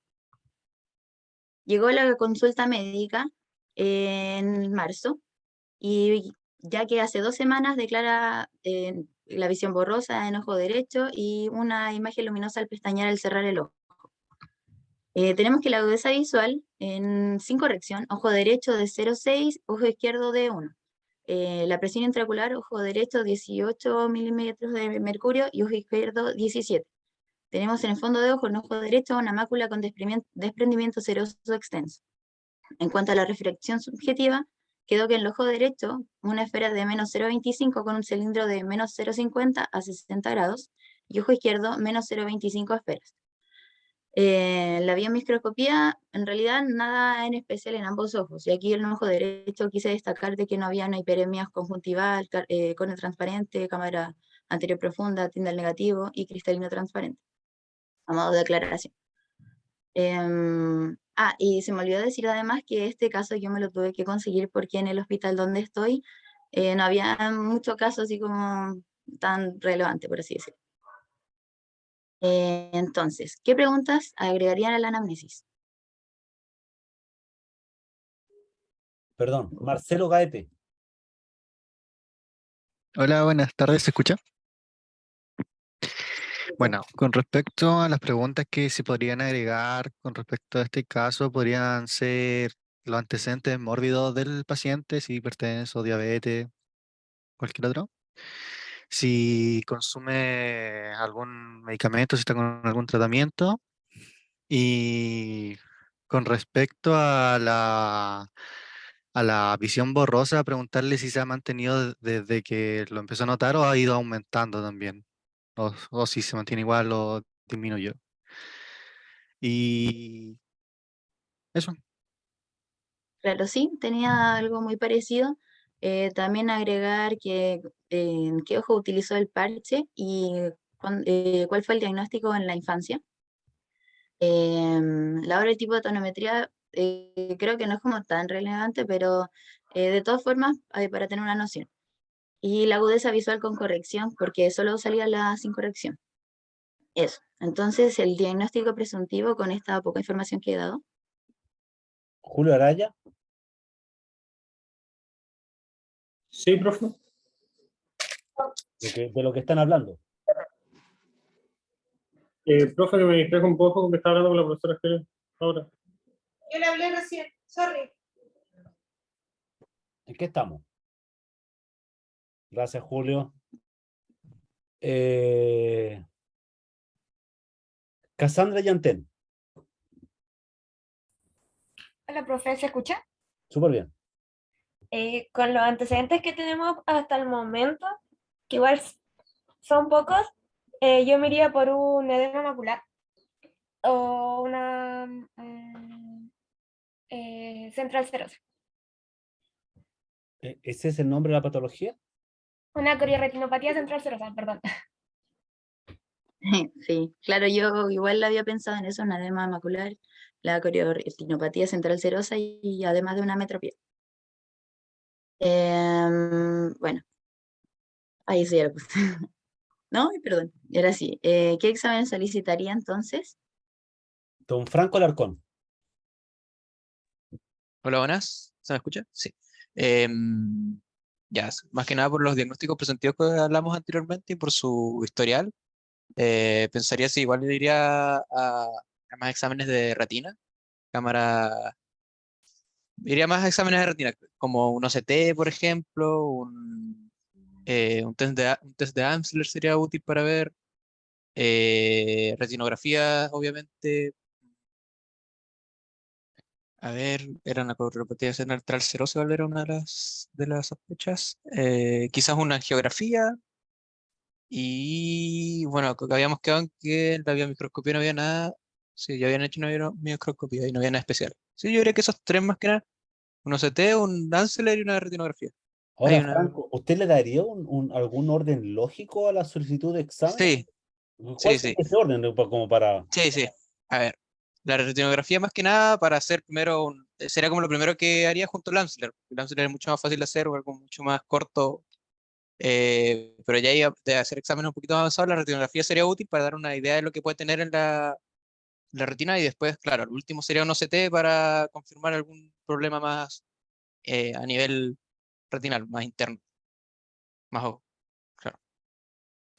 Llegó a la consulta médica en marzo y ya que hace 2 semanas declara la visión borrosa en ojo derecho y una imagen luminosa al pestañear al cerrar el ojo. Tenemos que la agudeza visual sin corrección, ojo derecho de 0,6, ojo izquierdo de 1. La presión intraocular, ojo derecho 18 milímetros de mercurio y ojo izquierdo 17. Tenemos en el fondo de ojo, en ojo derecho, una mácula con desprendimiento seroso extenso. En cuanto a la refracción subjetiva, quedó que en el ojo derecho, una esfera de menos 0,25 con un cilindro de menos 0,50 a 60 grados, y ojo izquierdo, menos 0,25 esferas. La biomicroscopía, en realidad, nada en especial en ambos ojos. Y aquí en el ojo derecho quise destacar de que no había una hiperemia conjuntival, cono transparente, cámara anterior profunda, tindal negativo y cristalino transparente, a modo de aclaración. Y se me olvidó decir además que este caso yo me lo tuve que conseguir porque en el hospital donde estoy no había mucho caso así como tan relevante, por así decirlo. Entonces, ¿qué preguntas agregarían a la anamnesis? Perdón, Marcelo Gaete. Hola, buenas tardes, ¿se escucha? Bueno, con respecto a las preguntas que se podrían agregar con respecto a este caso, podrían ser los antecedentes mórbidos del paciente, si hipertenso, diabetes, cualquier otro. Si consume algún medicamento, si está con algún tratamiento. Y con respecto a la visión borrosa, preguntarle si se ha mantenido desde que lo empezó a notar o ha ido aumentando también, o si se mantiene igual o disminuyó. Y eso. Claro, sí, tenía algo muy parecido. También agregar que en qué ojo utilizó el parche y cuál fue el diagnóstico en la infancia. La hora y tipo de tonometría creo que no es como tan relevante, pero de todas formas, para tener una noción. Y la agudeza visual con corrección, porque solo salía la sin corrección. Eso. Entonces, el diagnóstico presuntivo con esta poca información que he dado. Julio Araya. Sí, profe. De lo que están hablando. Profe, que me distrajo un poco porque estaba hablando con la profesora Jerez ahora. Yo le hablé recién, sorry. ¿En qué estamos? Gracias, Julio. Cassandra Yantén. Hola, profe, ¿se escucha? Súper bien. Con los antecedentes que tenemos hasta el momento, que igual son pocos, yo me iría por un edema macular o una central serosa. ¿Ese es el nombre de la patología? Una coriorretinopatía central serosa, perdón. Sí, claro, yo igual había pensado en eso, un edema macular, la coriorretinopatía central serosa y además de una metropía. Bueno, ahí sí ya lo puse. No, perdón, era así. ¿Qué examen solicitaría entonces? Don Franco Alarcón. Hola, buenas. ¿Se me escucha? Sí. Ya, más que nada por los diagnósticos presentivos que hablamos anteriormente y por su historial, pensaría si igual le diría a más exámenes de retina, cámara, iría más a exámenes de retina, como un OCT, por ejemplo, un test de Amsler sería útil para ver, retinografía, obviamente. A ver, era una coriopatía central serosa, ¿cuál era una de las sospechas? Quizás una angiografía. Y bueno, que habíamos quedado en que en la biomicroscopía no había nada. Sí, ya habían hecho una biomicroscopía y no había nada especial. Sí, yo diría que esos tres más que nada: un OCT, un Danceler y una retinografía. Hay Ahora, una. Franco, ¿usted le daría algún orden lógico a la solicitud de examen? Sí, ¿Cuál sí, sería sí. ese orden como para... Sí, sí. A ver, la retinografía más que nada para hacer primero sería como lo primero que haría junto al Amsler. El Amsler es mucho más fácil de hacer, o algo mucho más corto. Pero ya de hacer exámenes un poquito más avanzados, la retinografía sería útil para dar una idea de lo que puede tener en la retina, y después, claro, el último sería un OCT para confirmar algún problema más a nivel retinal, más interno, claro.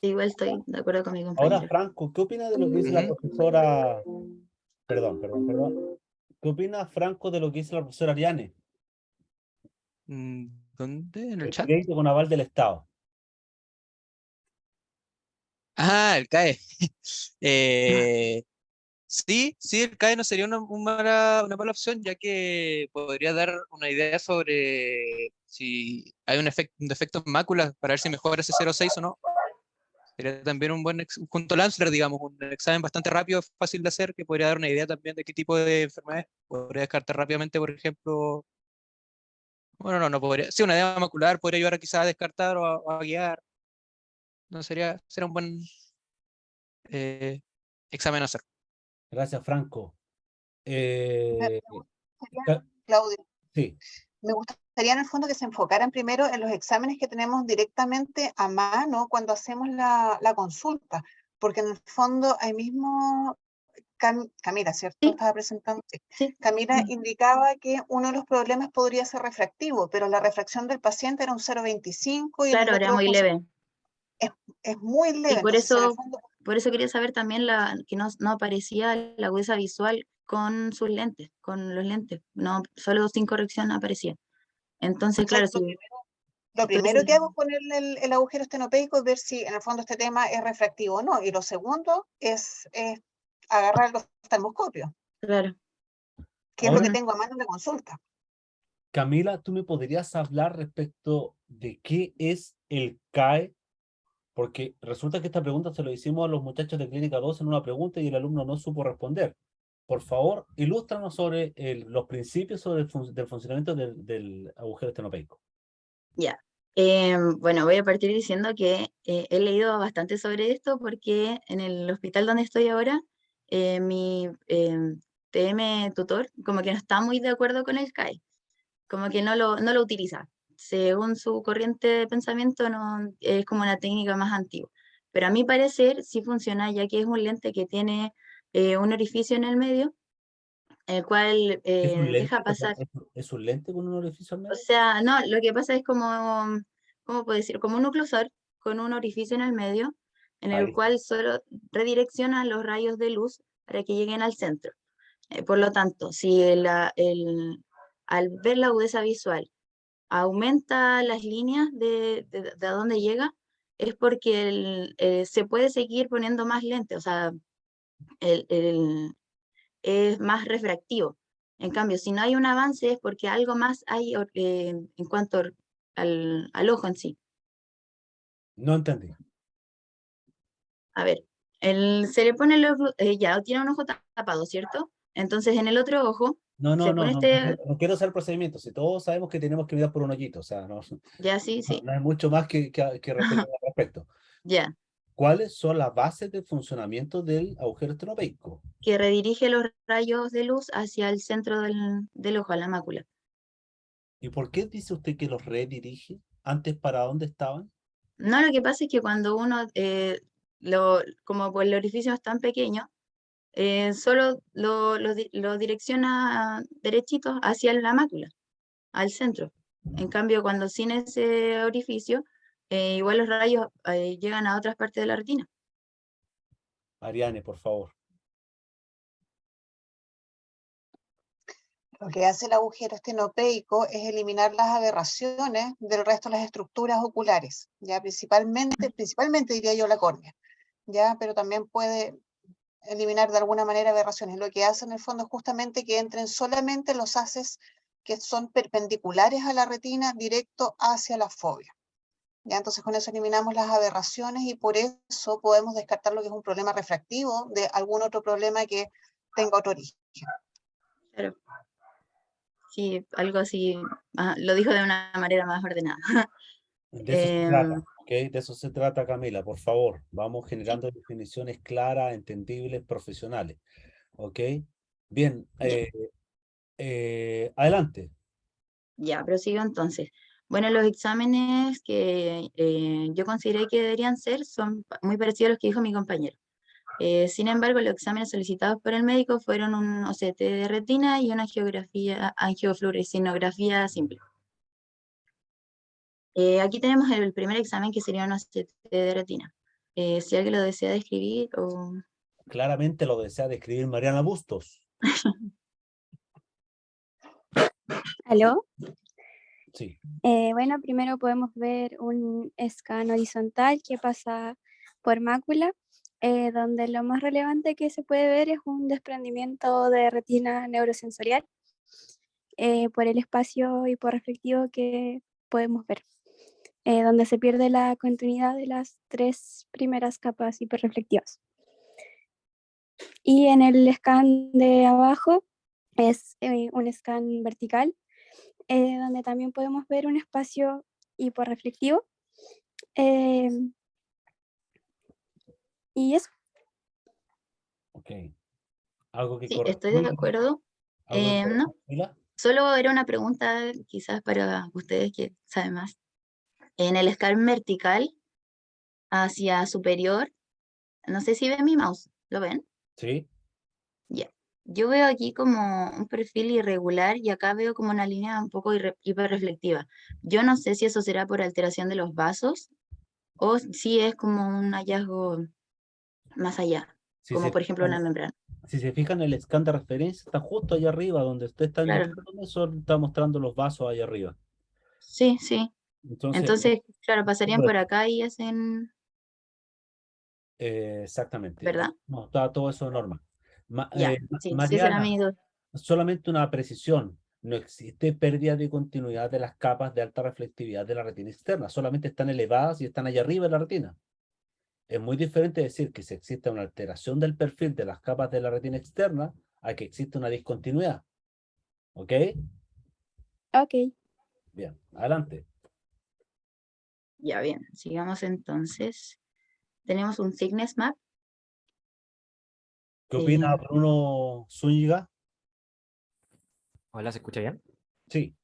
Igual estoy de acuerdo con mi Ahora, compañero. Franco, ¿qué opina de lo que dice la Ujú. profesora? Perdón. ¿Qué opina Franco de lo que dice la profesora Ariane? ¿Dónde? ¿En el El chat? crédito con aval del Estado. Ah, el CAE. Sí, el CAE no sería una mala opción, ya que podría dar una idea sobre si hay un defecto en máculas para ver si mejora ese 0,6 o no. Sería también un buen junto al Amsler, digamos, un examen bastante rápido, fácil de hacer, que podría dar una idea también de qué tipo de enfermedades. Podría descartar rápidamente, por ejemplo, bueno, no podría, sí, una edema macular podría ayudar quizás a descartar o a guiar. No sería un buen eh, examen a hacer. Gracias, Franco. Me gustaría, Ca- Claudio, sí, me gustaría en el fondo que se enfocaran primero en los exámenes que tenemos directamente a mano cuando hacemos la consulta, porque en el fondo ahí mismo Camila, ¿cierto? Sí. Estaba presentando. Sí. Sí. Camila indicaba que uno de los problemas podría ser refractivo, pero la refracción del paciente era un 0,25 y Claro, el era otro muy leve. es muy leve. Y Entonces, en el fondo, por eso quería saber también que no aparecía la agudeza visual con sus lentes, con los lentes, no, solo sin corrección aparecía. Entonces, claro, si lo tú dices- primero que hago es ponerle el agujero estenopeico y ver si en el fondo este tema es refractivo o no. Y lo segundo es agarrar el oftalmoscopio, claro. que es lo Ahora, que tengo a mano en la consulta. Camila, ¿tú me podrías hablar respecto de qué es el CAE? Porque resulta que esta pregunta se lo hicimos a los muchachos de Clínica 2 en una pregunta y el alumno no supo responder. Por favor, ilústranos sobre los principios del funcionamiento del agujero estenopeico. Ya. Bueno, voy a partir diciendo que he leído bastante sobre esto porque en el hospital donde estoy ahora, mi TM tutor como que no está muy de acuerdo con el CAE, como que no lo utiliza. Según su corriente de pensamiento, no, es como una técnica más antigua. Pero a mi parecer sí funciona, ya que es un lente que tiene un orificio en el medio, el cual ¿Es un lente? deja pasar. ¿Es un lente con un orificio al O medio? sea, no, lo que pasa es como, ¿cómo puedo decir? Como un oclusor con un orificio en el medio, en el Ahí. cual solo redirecciona los rayos de luz para que lleguen al centro. Por lo tanto, si al ver la agudeza visual aumenta las líneas de a dónde llega, es porque se puede seguir poniendo más lente, o sea, es más refractivo. En cambio, si no hay un avance es porque algo más hay en cuanto al ojo en sí. No entendí. A ver, se le pone ya tiene un ojo tapado, ¿cierto? Entonces en el otro ojo se pone No quiero hacer el procedimiento. Si todos sabemos que tenemos que mirar por un hoyito, o sea, no, ya sí, sí, no hay mucho más que referir al respecto. ya, ¿Cuáles son las bases de funcionamiento del agujero estenopeico? que redirige los rayos de luz hacia el centro del ojo, a la mácula. ¿Y por qué dice usted que los redirige? ¿Antes para dónde estaban? No, lo que pasa es que cuando uno, como pues el orificio es tan pequeño, solo lo direcciona derechito hacia la mácula, al centro. En cambio, cuando sin ese orificio, igual los rayos llegan a otras partes de la retina. Ariane, por favor. Lo que hace el agujero estenopeico es eliminar las aberraciones del resto de las estructuras oculares, ya principalmente diría yo la córnea, ya, pero también puede eliminar de alguna manera aberraciones. Lo que hace en el fondo es justamente que entren solamente los haces que son perpendiculares a la retina directo hacia la fobia. Ya, entonces con eso eliminamos las aberraciones y por eso podemos descartar lo que es un problema refractivo de algún otro problema que tenga otro origen. Claro. Sí, algo así, lo dijo de una manera más ordenada. De eso se trata, ¿ok? De eso se trata, Camila, por favor. Vamos generando definiciones claras, entendibles, profesionales, ¿ok? Bien, adelante. Ya, prosigo entonces. Bueno, los exámenes que yo consideré que deberían ser son muy parecidos a los que dijo mi compañero. Sin embargo, los exámenes solicitados por el médico fueron un OCT de retina y una angiofluorescinografía simple. Aquí tenemos el primer examen que sería un OCT de retina. Si alguien lo desea describir o... Claramente lo desea describir Mariana Bustos. ¿Aló? Sí. Bueno, primero podemos ver un scan horizontal que pasa por mácula, donde lo más relevante que se puede ver es un desprendimiento de retina neurosensorial por el espacio hiporreflectivo que podemos ver, donde se pierde la continuidad de las 3 primeras capas hiperreflectivas. Y en el scan de abajo es un scan vertical, donde también podemos ver un espacio hiporreflectivo. Y eso. Ok. ¿Algo que Sí, estoy de acuerdo. No, Camila? solo era una pregunta quizás para ustedes que saben más. En el scan vertical hacia superior No sé si ven mi mouse, ¿lo ven? Sí. Ya. Yo veo aquí como un perfil irregular y acá veo como una línea un poco hiperreflectiva. Yo no sé si eso será por alteración de los vasos o si es como un hallazgo más allá, Si como se por ejemplo una fijan, membrana. si se fijan, el scan de referencia está justo allá arriba, donde usted está Claro, indicando eso, está mostrando los vasos allá arriba. sí, sí. Entonces, Entonces, claro, pasarían por correcto. acá y hacen, Exactamente. ¿verdad? No, está todo eso normal. Ya, sí, sí, esa era Mariana, mi duda. solamente una precisión. No existe pérdida de continuidad de las capas de alta reflectividad de la retina externa, solamente están elevadas y están allá arriba de la retina. Es muy diferente decir que si existe una alteración del perfil de las capas de la retina externa a que existe una discontinuidad. ¿Ok? Ok. Bien, adelante. Ya, bien, sigamos entonces. Tenemos un thickness map. ¿Qué opina Bruno Zúñiga? Hola, ¿se escucha bien? Sí.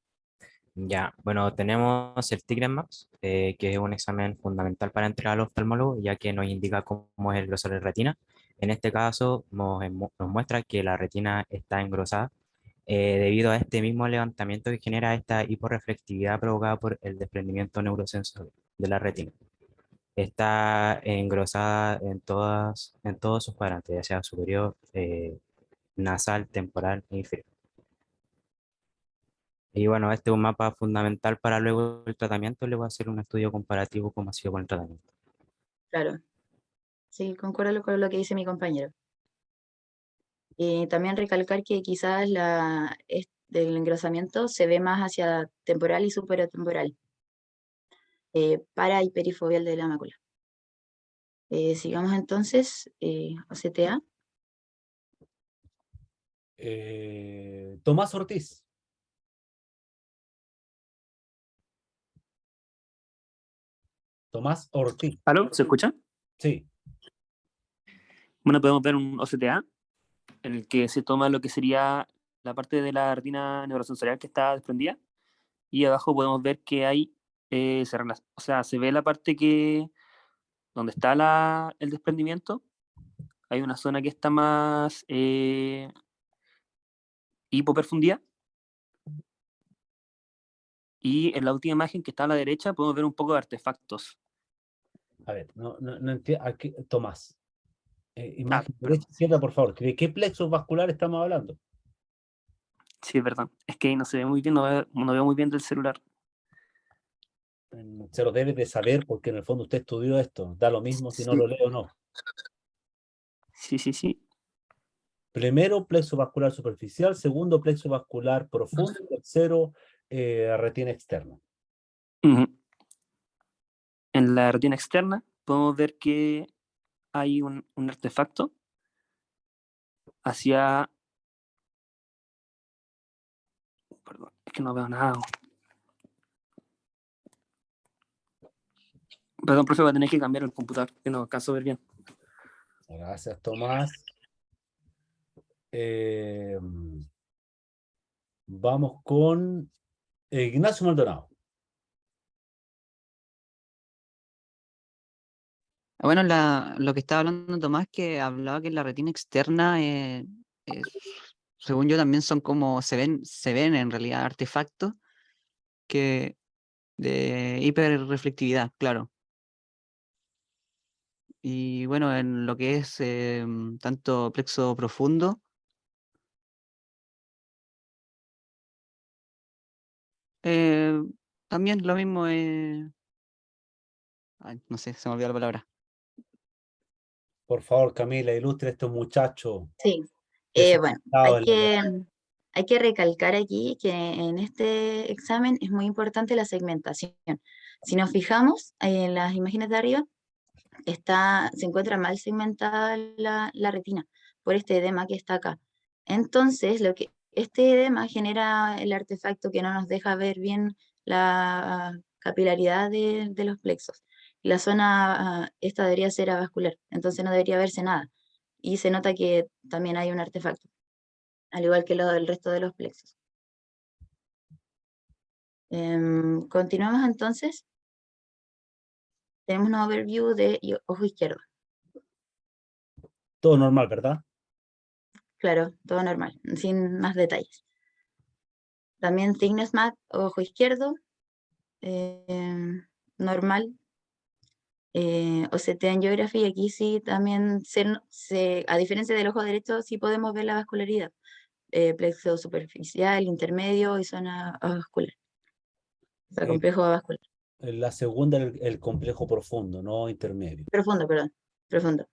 Ya, bueno, tenemos el Tigre Maps, que es un examen fundamental para entrar al oftalmólogo, ya que nos indica cómo es el grosor de retina. En este caso, nos muestra que la retina está engrosada debido a este mismo levantamiento que genera esta hiporreflectividad provocada por el desprendimiento neurosensorial de la retina. Está engrosada en todos sus cuadrantes, ya sea superior, nasal, temporal e inferior. Y bueno, este es un mapa fundamental para luego el tratamiento. Le voy a hacer un estudio comparativo como ha sido con el tratamiento. Claro, sí, concuerdo con lo que dice mi compañero. También recalcar que quizás el engrosamiento se ve más hacia temporal y superior-temporal, para hiperifobial de la mácula. Sigamos entonces, OCTA. Tomás Ortiz. Tomás Ortiz. ¿Aló? ¿Se escucha? Sí. Bueno, podemos ver un OCTA en el que se toma lo que sería la parte de la retina neurosensorial que está desprendida y abajo podemos ver que hay, o sea, se ve la parte donde está el desprendimiento, hay una zona que está más hipoperfundida y en la última imagen que está a la derecha podemos ver un poco de artefactos. A ver, no entiendo. Aquí, Tomás. Imagen Perdón. derecha, izquierda, por favor. ¿De qué plexos vascular estamos hablando? Sí, es verdad. Es que ahí no se ve muy bien, no veo muy bien del celular. Se lo debe de saber porque en el fondo usted estudió esto. Da lo mismo si no Sí. lo leo o no. Sí. Primero, plexo vascular superficial. Segundo, plexo vascular profundo. Tercero, retina externa. Ujú. En la retina externa podemos ver que hay un artefacto hacia... Perdón, es que no veo nada. Perdón, profe, voy a tener que cambiar el computador, que no alcanzo a ver bien. Gracias, Tomás. Vamos con Ignacio Maldonado. Bueno, lo que estaba hablando Tomás, que hablaba que la retina externa, según yo también son como, se ven en realidad artefactos que de hiperreflectividad, claro. Y bueno, en lo que es tanto plexo profundo, eh, también lo mismo, no sé, se me olvidó la palabra. Por favor, Camila, ilustre a estos muchachos. Sí, que son bueno, sentados en la- hay que recalcar aquí que en este examen es muy importante la segmentación. Si nos fijamos en las imágenes de arriba, se encuentra mal segmentada la retina por este edema que está acá. Entonces, este edema genera el artefacto que no nos deja ver bien la capilaridad de los plexos. La zona, esta debería ser avascular, entonces no debería verse nada. Y se nota que también hay un artefacto, al igual que lo del resto de los plexos. Continuamos entonces. Tenemos un overview de ojo izquierdo. Todo normal, ¿verdad? Claro, todo normal, sin más detalles. También thickness map, ojo izquierdo, normal. OCT Angiography, aquí sí también, a diferencia del ojo derecho, sí podemos ver la vascularidad. Plexo superficial, intermedio y zona avascular. O sea, Eh, complejo avascular. La segunda, el complejo profundo, no intermedio. Profundo, perdón. Profundo.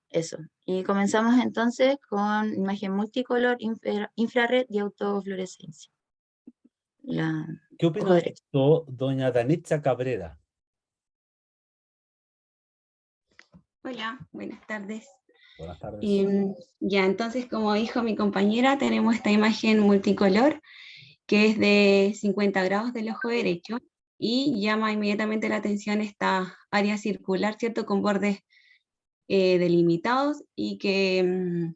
Eso. Y comenzamos entonces con imagen multicolor, infrared y autofluorescencia. ¿Qué Ojo opina de derecho. esto, doña Danitza Cabrera? Hola, buenas tardes. Buenas tardes. Ya, entonces, como dijo mi compañera, tenemos esta imagen multicolor que es de 50 grados del ojo derecho y llama inmediatamente la atención esta área circular, ¿cierto? Con bordes delimitados y que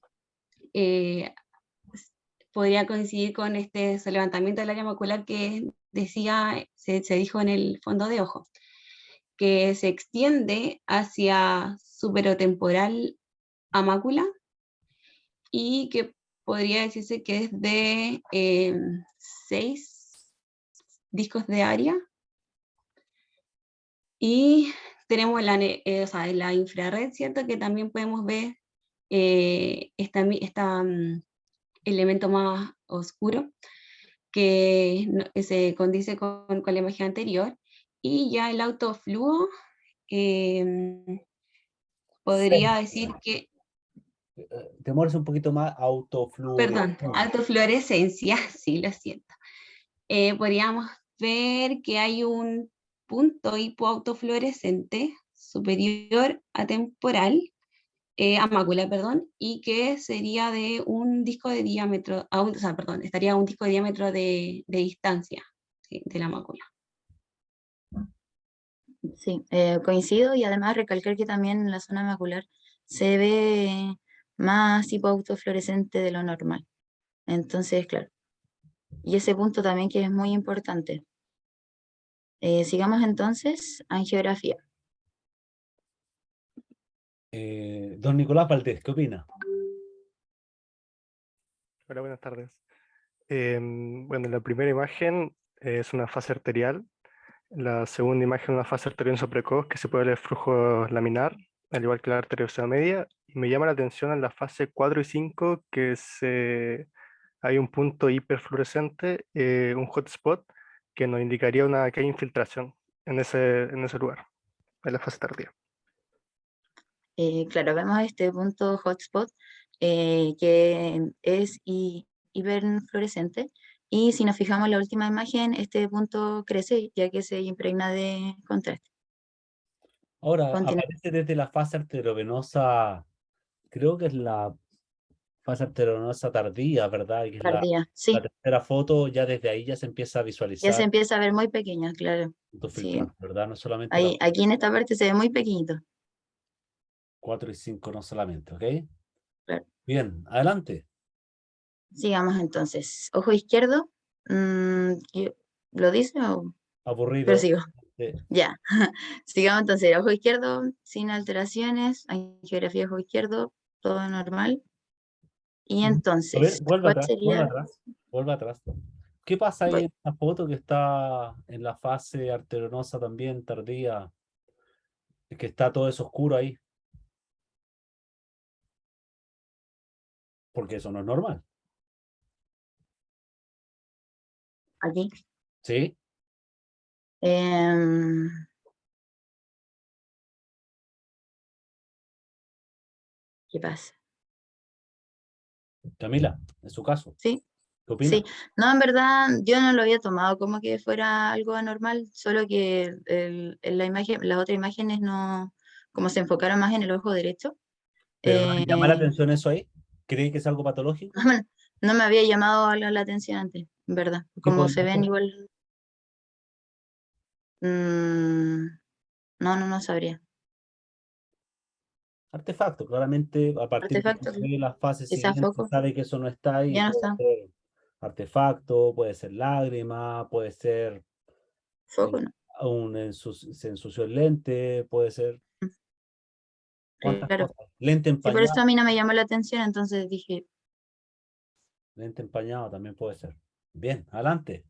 podría coincidir con este levantamiento del área macular que decía, se dijo en el fondo de ojo, que se extiende hacia superotemporal a mácula y que podría decirse que es de 6 discos de área. Y tenemos la infrared, ¿cierto? Que también podemos ver elemento más oscuro que se condice con la imagen anterior. Y ya el autofluo podría decir que, Demores un poquito más perdón, autofluorescencia. autofluorescencia, sí, lo siento. Podríamos ver que hay un punto hipoautofluorescente superior a temporal, a mácula, perdón, y que sería de un disco de diámetro, o sea, perdón, estaría a un disco de diámetro de distancia, ¿sí?, de la mácula. Sí, coincido y además recalcar que también en la zona macular se ve más hipoautofluorescente de lo normal. Entonces, claro. Y ese punto también que es muy importante. Sigamos entonces, angiografía. Don Nicolás Valdés, ¿qué opina? Hola, buenas tardes. Bueno, la primera imagen es una fase arterial. La segunda imagen es una fase arterioso precoz que se puede ver el flujo laminar, al igual que la arteriosidad media. Y me llama la atención en la fase 4 y 5 hay un punto hiperfluorescente, un hotspot, que nos indicaría que hay infiltración en ese lugar, en la fase tardía. Claro, vemos este punto hotspot que es hiperfluorescente. Y si nos fijamos en la última imagen, este punto crece ya que se impregna de contraste. Ahora, Continúa. aparece desde la fase arteriovenosa, creo que es la fase arteriovenosa tardía, ¿verdad? Que es Tardía, sí. la tercera foto, ya desde ahí ya se empieza a Ya se visualizar empieza a ver muy pequeño, claro. punto Sí. filtrante, ¿verdad? No solamente Ahí, aquí en esta parte se ve muy pequeñito. 4 y 5 no solamente, ¿ok? Claro. Bien, adelante. Sigamos entonces. Ojo izquierdo. ¿Lo dice o...? Aburrido. Pero sigo. Sí. Ya. Sigamos entonces. Ojo izquierdo, sin alteraciones. Angiografía de ojo izquierdo, todo normal. Y A ver, entonces, vuelve ¿cuál atrás, vuelve sería? atrás, vuelve atrás. ¿Qué pasa ahí Voy. en la foto que está en la fase arteriosa también tardía? Que está todo eso oscuro ahí. Porque eso no es normal. Aquí. ¿Sí? ¿Qué pasa? Camila, en su caso. Sí. ¿Qué opina? Sí, no, en verdad yo no lo había tomado como que fuera algo anormal, solo que en la imagen, las otras imágenes no, como se enfocaron más en el ojo derecho, ¿Pero no le llama la eh, atención eso ahí? ¿Cree que es algo patológico? no me había llamado la atención antes, en verdad, ¿Qué como se podría ven ser? igual, no sabría. Artefacto, claramente a partir Artefacto, de las fases quizás siguientes foco, sabe que eso no está ahí. ya no Puede está, ser artefacto, puede ser lágrima, puede ser foco no. se ensució el lente, puede ser ¿Cuántas Claro. cosas? Lente Sí, por eso empañado, a mí no me llamó la atención, entonces dije, lente empañado también puede ser. Bien, adelante.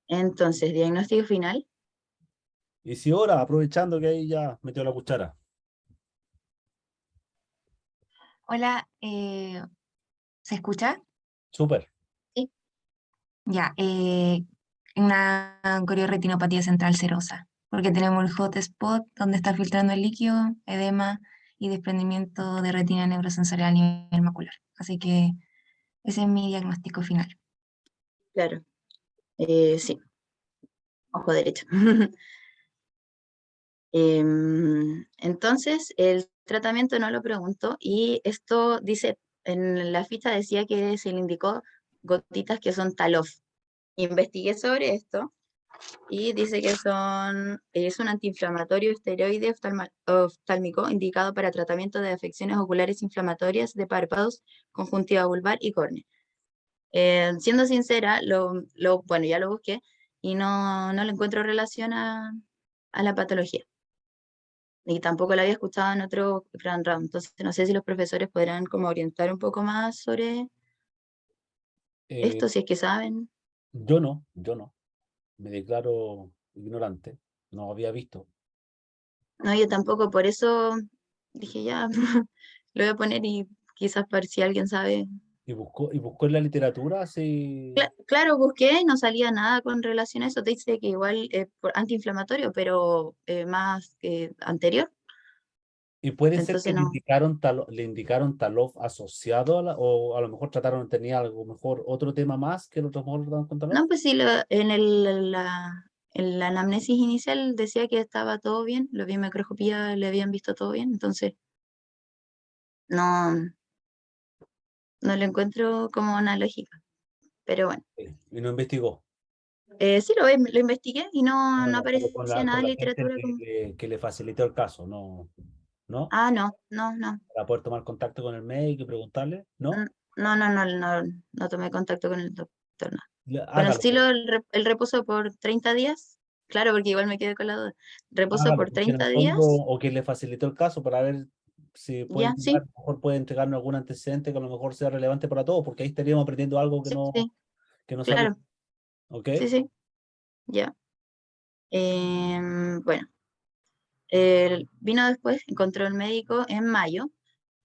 entonces, diagnóstico final. Y si ahora, aprovechando que ahí ya metió la cuchara. Hola, ¿se escucha? Súper. Sí. Ya, una corioretinopatía central serosa, porque tenemos el hotspot donde está filtrando el líquido, edema y desprendimiento de retina neurosensorial a nivel macular. Así que ese es mi diagnóstico final. Claro. Sí, ojo derecho. Entonces, el tratamiento no lo pregunto y esto dice, en la ficha decía que se le indicó gotitas que son Talof. Investigué sobre esto y dice que es un antiinflamatorio esteroide oftálmico indicado para tratamiento de afecciones oculares inflamatorias de párpados, conjuntiva vulvar y córnea. Siendo sincera, bueno, ya lo busqué y no le encuentro relación a la patología. Y tampoco la había escuchado en otro Grand Round. Entonces, no sé si los profesores podrán como orientar un poco más sobre Eh, esto, si es que saben. yo no. Me declaro ignorante. No había visto. No, yo tampoco, por eso dije ya, lo voy a poner y quizás para si alguien sabe. Y buscó en la literatura si. Claro, busqué y no salía nada con relación a eso. Te dice que igual es antiinflamatorio, pero más anterior. Y puede ser que Entonces no. le indicaron Talof asociado o a lo mejor tenía algo mejor, otro tema más que el otro mejor trataron con Talof. No, pues sí, en la anamnesis inicial decía que estaba todo bien, la biomicroscopía le habían visto todo bien, entonces no, no le encuentro como una lógica. Pero bueno, Y no investigó. sí lo investigué y no No, pero con aparecía nada con en la gente literatura como. que le facilitó el caso, ¿no? ¿No? Ah, no. Para poder tomar contacto con el médico y preguntarle, ¿no? No tomé contacto con el doctor, no. Bueno, Hágalo, sí pues. el reposo por 30 días, claro, porque igual me quedé con la duda. Reposo Hágalo, por porque en el 30 fondo, días, o que le facilitó el caso para ver si puede ya, entregar, sí, a lo mejor puede entregarnos algún antecedente que a lo mejor sea relevante para todos, porque ahí estaríamos aprendiendo algo sí, que no sabía. claro, ¿Ok? sí, ya. Bueno, vino después, encontró el médico en mayo,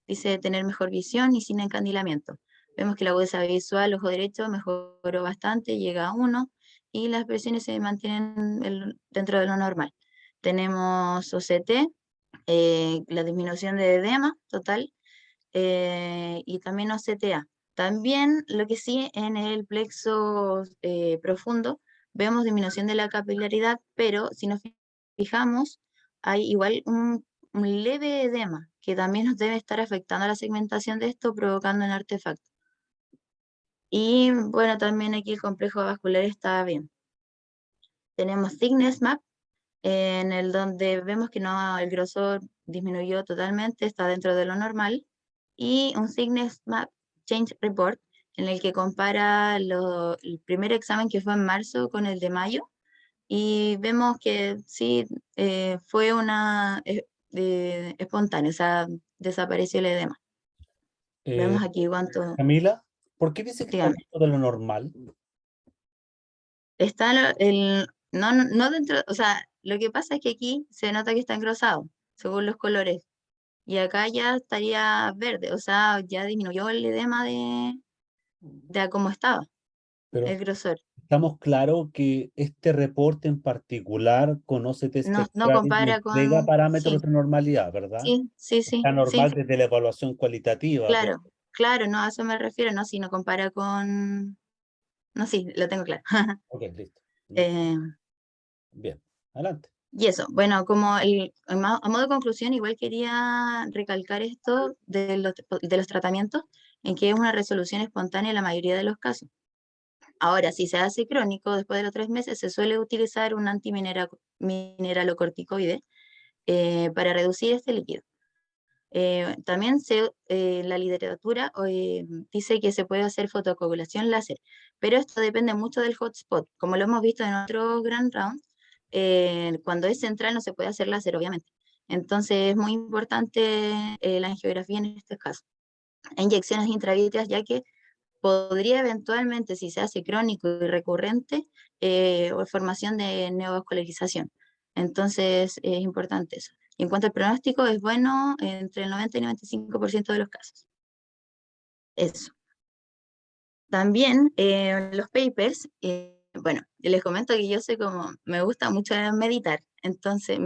dice tener mejor visión y sin encandilamiento. Vemos que la agudeza visual, ojo derecho, mejoró bastante, llega a 1 y las presiones se mantienen dentro de lo normal. Tenemos OCT, la disminución de edema total y también OCTA. También lo que sí en el plexo profundo vemos disminución de la capilaridad, pero si nos fijamos hay igual un leve edema que también nos debe estar afectando la segmentación de esto, provocando un artefacto. Y bueno, también aquí el complejo vascular está bien. Tenemos thickness map, en el donde vemos que no, el grosor disminuyó totalmente, está dentro de lo normal, y un thickness map change report, en el que compara el primer examen que fue en marzo con el de mayo, y vemos que sí, fue una espontánea, o sea, desapareció el edema. Eh, Vemos aquí cuánto, Camila, ¿por qué dice que está dígame, dentro de lo normal? está no dentro, o sea, lo que pasa es que aquí se nota que está engrosado, según los colores, y acá ya estaría verde, o sea, ya disminuyó el edema de a cómo estaba, Pero el grosor. estamos claros que este reporte en particular conoce test No espectral y compara entrega con, parámetros sí, de normalidad, ¿verdad? sí, Está normal desde la evaluación cualitativa. claro, no, a eso me refiero, no, si no compara con, no, sí, lo tengo claro. Ok, listo. Eh, Bien, adelante. Y eso, bueno, como a modo de conclusión, igual quería recalcar esto de los tratamientos, en que es una resolución espontánea en la mayoría de los casos. Ahora, si se hace crónico, después de los 3 meses, se suele utilizar un antimineralocorticoide para reducir este líquido. También la literatura dice que se puede hacer fotocoagulación láser, pero esto depende mucho del hotspot. Como lo hemos visto en otros Grand Rounds, cuando es central no se puede hacer láser, obviamente. Entonces es muy importante la angiografía en este caso. Inyecciones intravítreas, ya que podría eventualmente, si se hace crónico y recurrente, o formación de neovascularización. Entonces es importante eso. Y en cuanto al pronóstico, es bueno entre el 90 y 95% de los casos. Eso. También los papers, bueno, les comento que yo soy como, me gusta mucho meditar, entonces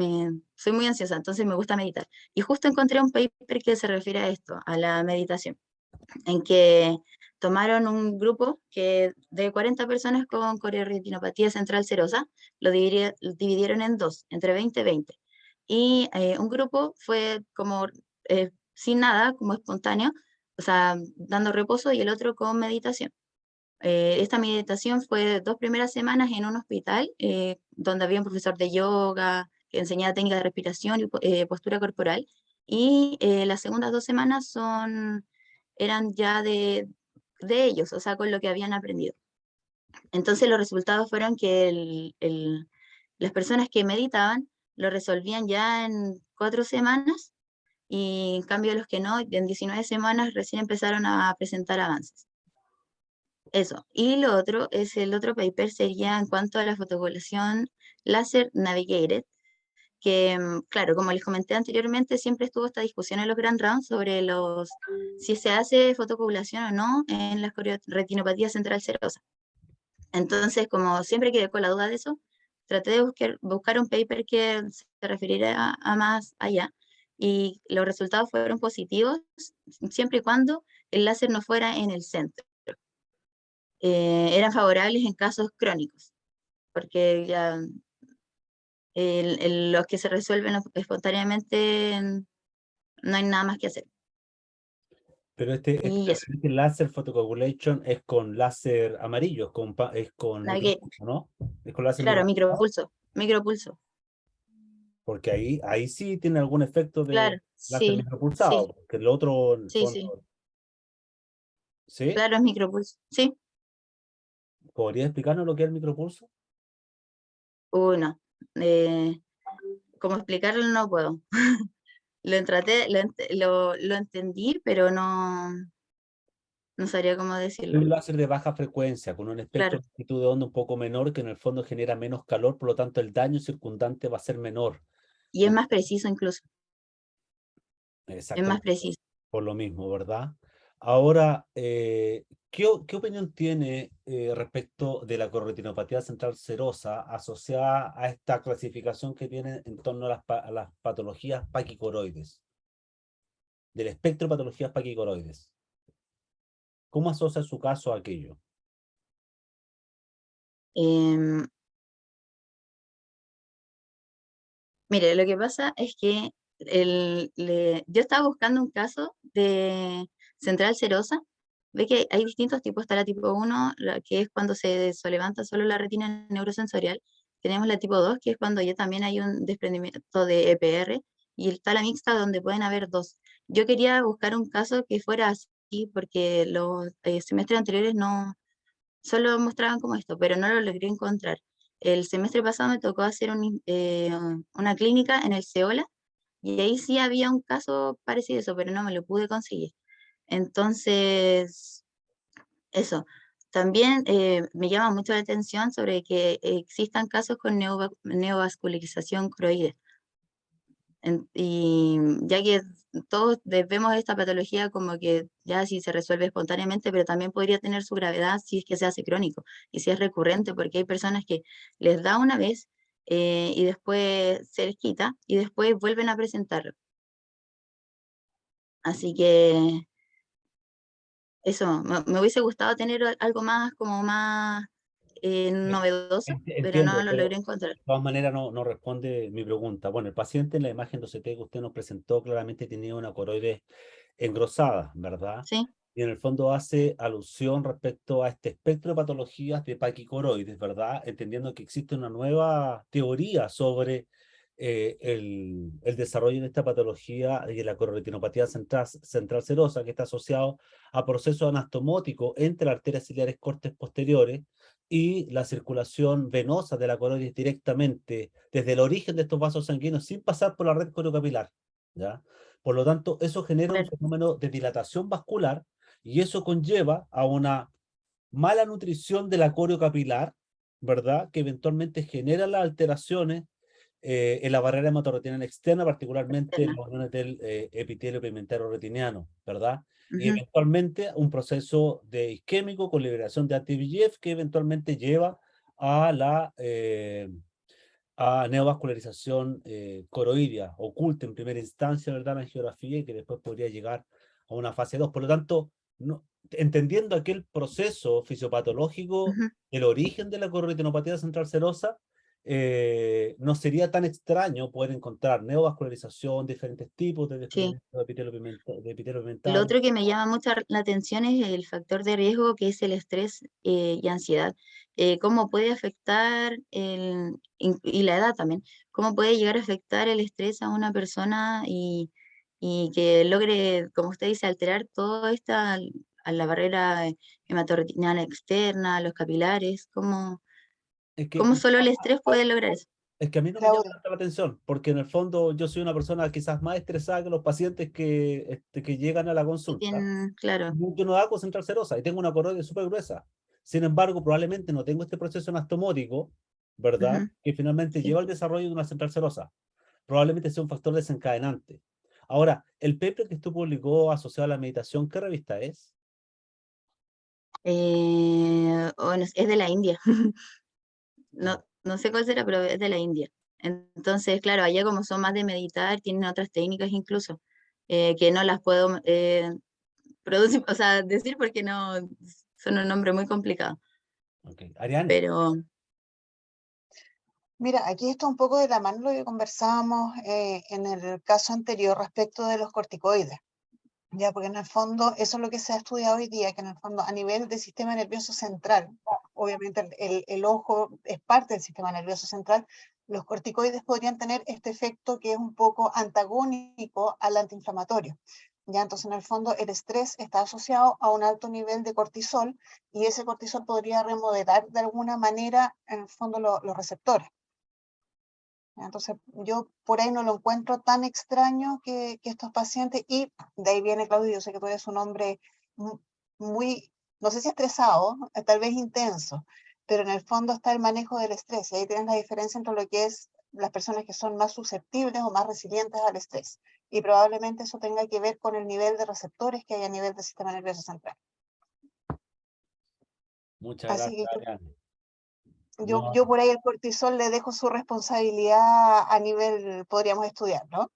soy muy ansiosa, entonces me gusta meditar. Y justo encontré un paper que se refiere a esto, a la meditación, en que tomaron un grupo de 40 personas con corioretinopatía central serosa, lo dividieron en dos, entre 20 y 20. Y un grupo fue como sin nada, como espontáneo, o sea, dando reposo, y el otro con meditación. Esta meditación fue 2 primeras semanas en un hospital, donde había un profesor de yoga que enseñaba técnicas de respiración y postura corporal, y las segundas 2 semanas eran ya de ellos, o sea, con lo que habían aprendido. Entonces los resultados fueron que las personas que meditaban lo resolvían ya en 4 semanas, y en cambio los que no, en 19 semanas recién empezaron a presentar avances. Eso. Y lo otro es el otro paper sería en cuanto a la fotocoagulación láser navigated, que claro, como les comenté anteriormente, siempre estuvo esta discusión en los Grand Rounds sobre si se hace fotocoagulación o no en la retinopatía central serosa. Entonces, como siempre quedé con la duda de eso, traté de buscar un paper que se refiriera a más allá, y los resultados fueron positivos siempre y cuando el láser no fuera en el centro. Eran favorables en casos crónicos, porque ya los que se resuelven espontáneamente no hay nada más que hacer. Pero este láser photocoagulation es con láser amarillo, es con micropulso, ¿no? Es con láser Claro, micropulsado. micropulso. Porque ahí sí tiene algún efecto de Claro, láser sí, micropulsado, sí, porque el otro en el sí, fondo. ¿Sí? claro, es micropulso, sí. ¿Podría explicarnos lo que es el micropulso? No. ¿Cómo explicarlo? No puedo. Lo entendí, pero no sabría cómo Es decirlo. un láser de baja frecuencia, con un espectro Claro, de amplitud de onda un poco menor, que en el fondo genera menos calor, por lo tanto el daño circundante va a ser menor. y es más preciso incluso. Es más Exactamente, preciso. por lo mismo, ¿verdad? Ahora, ¿qué opinión tiene respecto de la corretinopatía central serosa asociada a esta clasificación que tiene en torno a las patologías paquicoroides? Del espectro de patologías paquicoroides. ¿Cómo asocia su caso a aquello? Mire, lo que pasa es que yo estaba buscando un caso de central serosa. Ve que hay distintos tipos. Está la tipo 1, que es cuando se levanta solo la retina neurosensorial. Tenemos la tipo 2, que es cuando ya también hay un desprendimiento de EPR. Y está la mixta, donde pueden haber dos. Yo quería buscar un caso que fuera así, porque los semestres anteriores no solo mostraban como esto, pero no lo logré encontrar. El semestre pasado me tocó hacer una clínica en el CEOLA, y ahí sí había un caso parecido a eso, pero no me lo pude conseguir. Entonces, eso. También me llama mucho la atención sobre que existan casos con neovascularización coroide. Y ya que todos vemos esta patología como que ya si se resuelve espontáneamente, pero también podría tener su gravedad si es que se hace crónico y si es recurrente, porque hay personas que les da una vez y después se les quita y después vuelven a presentarlo. Así que eso, me hubiese gustado tener algo más como más novedoso, pero no Entiendo, lo logré pero encontrar. de todas maneras no responde mi pregunta. Bueno, el paciente en la imagen 2CT que usted nos presentó claramente tenía una coroide engrosada, ¿verdad? Sí, Y en el fondo hace alusión respecto a este espectro de patologías de paquicoroides, ¿verdad? Entendiendo que existe una nueva teoría sobre el desarrollo de esta patología y de la corretinopatía central serosa, que está asociado a procesos anastomóticos entre las arterias ciliares cortes posteriores, y la circulación venosa de la coroides directamente desde el origen de estos vasos sanguíneos sin pasar por la red coriocapilar, ¿ya? Por lo tanto, eso genera un fenómeno de dilatación vascular y eso conlleva a una mala nutrición de la coriocapilar, ¿verdad? Que eventualmente genera las alteraciones en la barrera hematorretiniana externa, particularmente en las uniones del epitelio pigmentario retiniano, ¿verdad? Y eventualmente un proceso de isquémico con liberación de anti-VEGF que eventualmente lleva a la a neovascularización coroidea, oculta en primera instancia, ¿verdad? La angiografía y que después podría llegar a una fase 2. Por lo tanto, entendiendo aquel proceso fisiopatológico, el origen de la corretinopatía central serosa, no sería tan extraño poder encontrar neovascularización, diferentes tipos de desprendimiento de epitelio Lo pigmentario. otro que me llama mucho la atención es el factor de riesgo que es el estrés y ansiedad. ¿Cómo puede afectar y la edad también? ¿Cómo puede llegar a afectar el estrés a una persona y que logre, como usted dice, alterar toda esta, a la barrera hematorretiniana externa, los capilares? ¿Cómo solo el estrés puede lograr eso? Es que a mí no me llama tanto la atención, porque en el fondo yo soy una persona quizás más estresada que los pacientes que llegan a la consulta. Claro. Yo no hago central serosa y tengo una coroide súper gruesa. Sin embargo, probablemente no tengo este proceso anastomótico, ¿verdad? Que finalmente lleva al desarrollo de una central serosa. Probablemente sea un factor desencadenante. Ahora, el paper que tú publicó asociado a la meditación, ¿qué revista es? Es de la India. No sé cuál será, pero es de la India. Entonces, claro, allá como son más de meditar, tienen otras técnicas incluso, que no las puedo producir, o sea, decir porque no son un nombre muy complicado. Ariane. Pero Mira, aquí está un poco de la mano lo que conversábamos en el caso anterior respecto de los corticoides. Ya, porque en el fondo eso es lo que se ha estudiado hoy día, que en el fondo a nivel del sistema nervioso central, obviamente el ojo es parte del sistema nervioso central, los corticoides podrían tener este efecto que es un poco antagónico al antiinflamatorio. Ya, entonces en el fondo el estrés está asociado a un alto nivel de cortisol y ese cortisol podría remodelar de alguna manera en el fondo los receptores. Entonces, yo por ahí no lo encuentro tan extraño que estos pacientes, y de ahí viene Claudio, yo sé que tú eres un hombre muy, no sé si estresado, tal vez intenso, pero en el fondo está el manejo del estrés, y ahí tienes la diferencia entre lo que es las personas que son más susceptibles o más resilientes al estrés, y probablemente eso tenga que ver con el nivel de receptores que hay a nivel del sistema nervioso central. Muchas Así gracias, que Ariane. yo por ahí el cortisol le dejo su responsabilidad a nivel, podríamos estudiar, ¿no?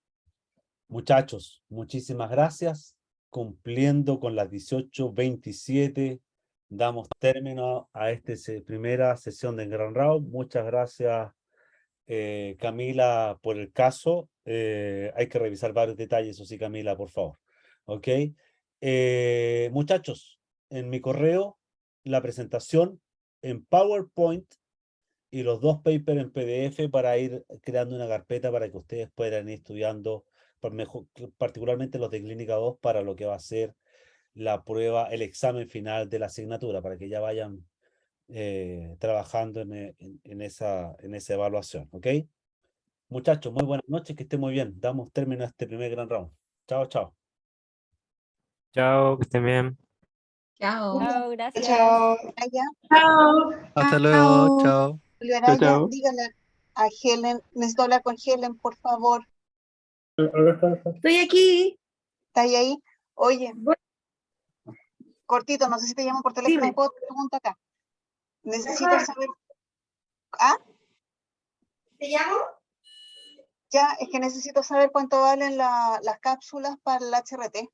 Muchachos, muchísimas gracias. Cumpliendo con las 18:27, damos término a esta primera sesión de Gran Round. Muchas gracias, Camila, por el caso. Hay que revisar varios detalles, eso sí, Camila, por favor. ¿Ok? Muchachos, en mi correo, la presentación en PowerPoint y los dos papers en PDF para ir creando una carpeta para que ustedes puedan ir estudiando, particularmente los de Clínica 2, para lo que va a ser la prueba, el examen final de la asignatura, para que ya vayan trabajando en esa evaluación, ¿ok? Muchachos, muy buenas noches, que estén muy bien. Damos término a este primer gran round. Chao, chao. Chao, que estén bien. Chao. Chao, gracias. Chao. Hasta luego, chao. Julio Chao, Araya, chao. dígale a Helen, necesito hablar con Helen, por favor. Estoy aquí. ¿Está ahí? Oye, cortito, no sé si te llamo por teléfono, Dime. puedo te pregunto acá. Necesito saber. ¿Ah? ¿Te llamo? Ya, es que necesito saber cuánto valen las cápsulas para el HRT.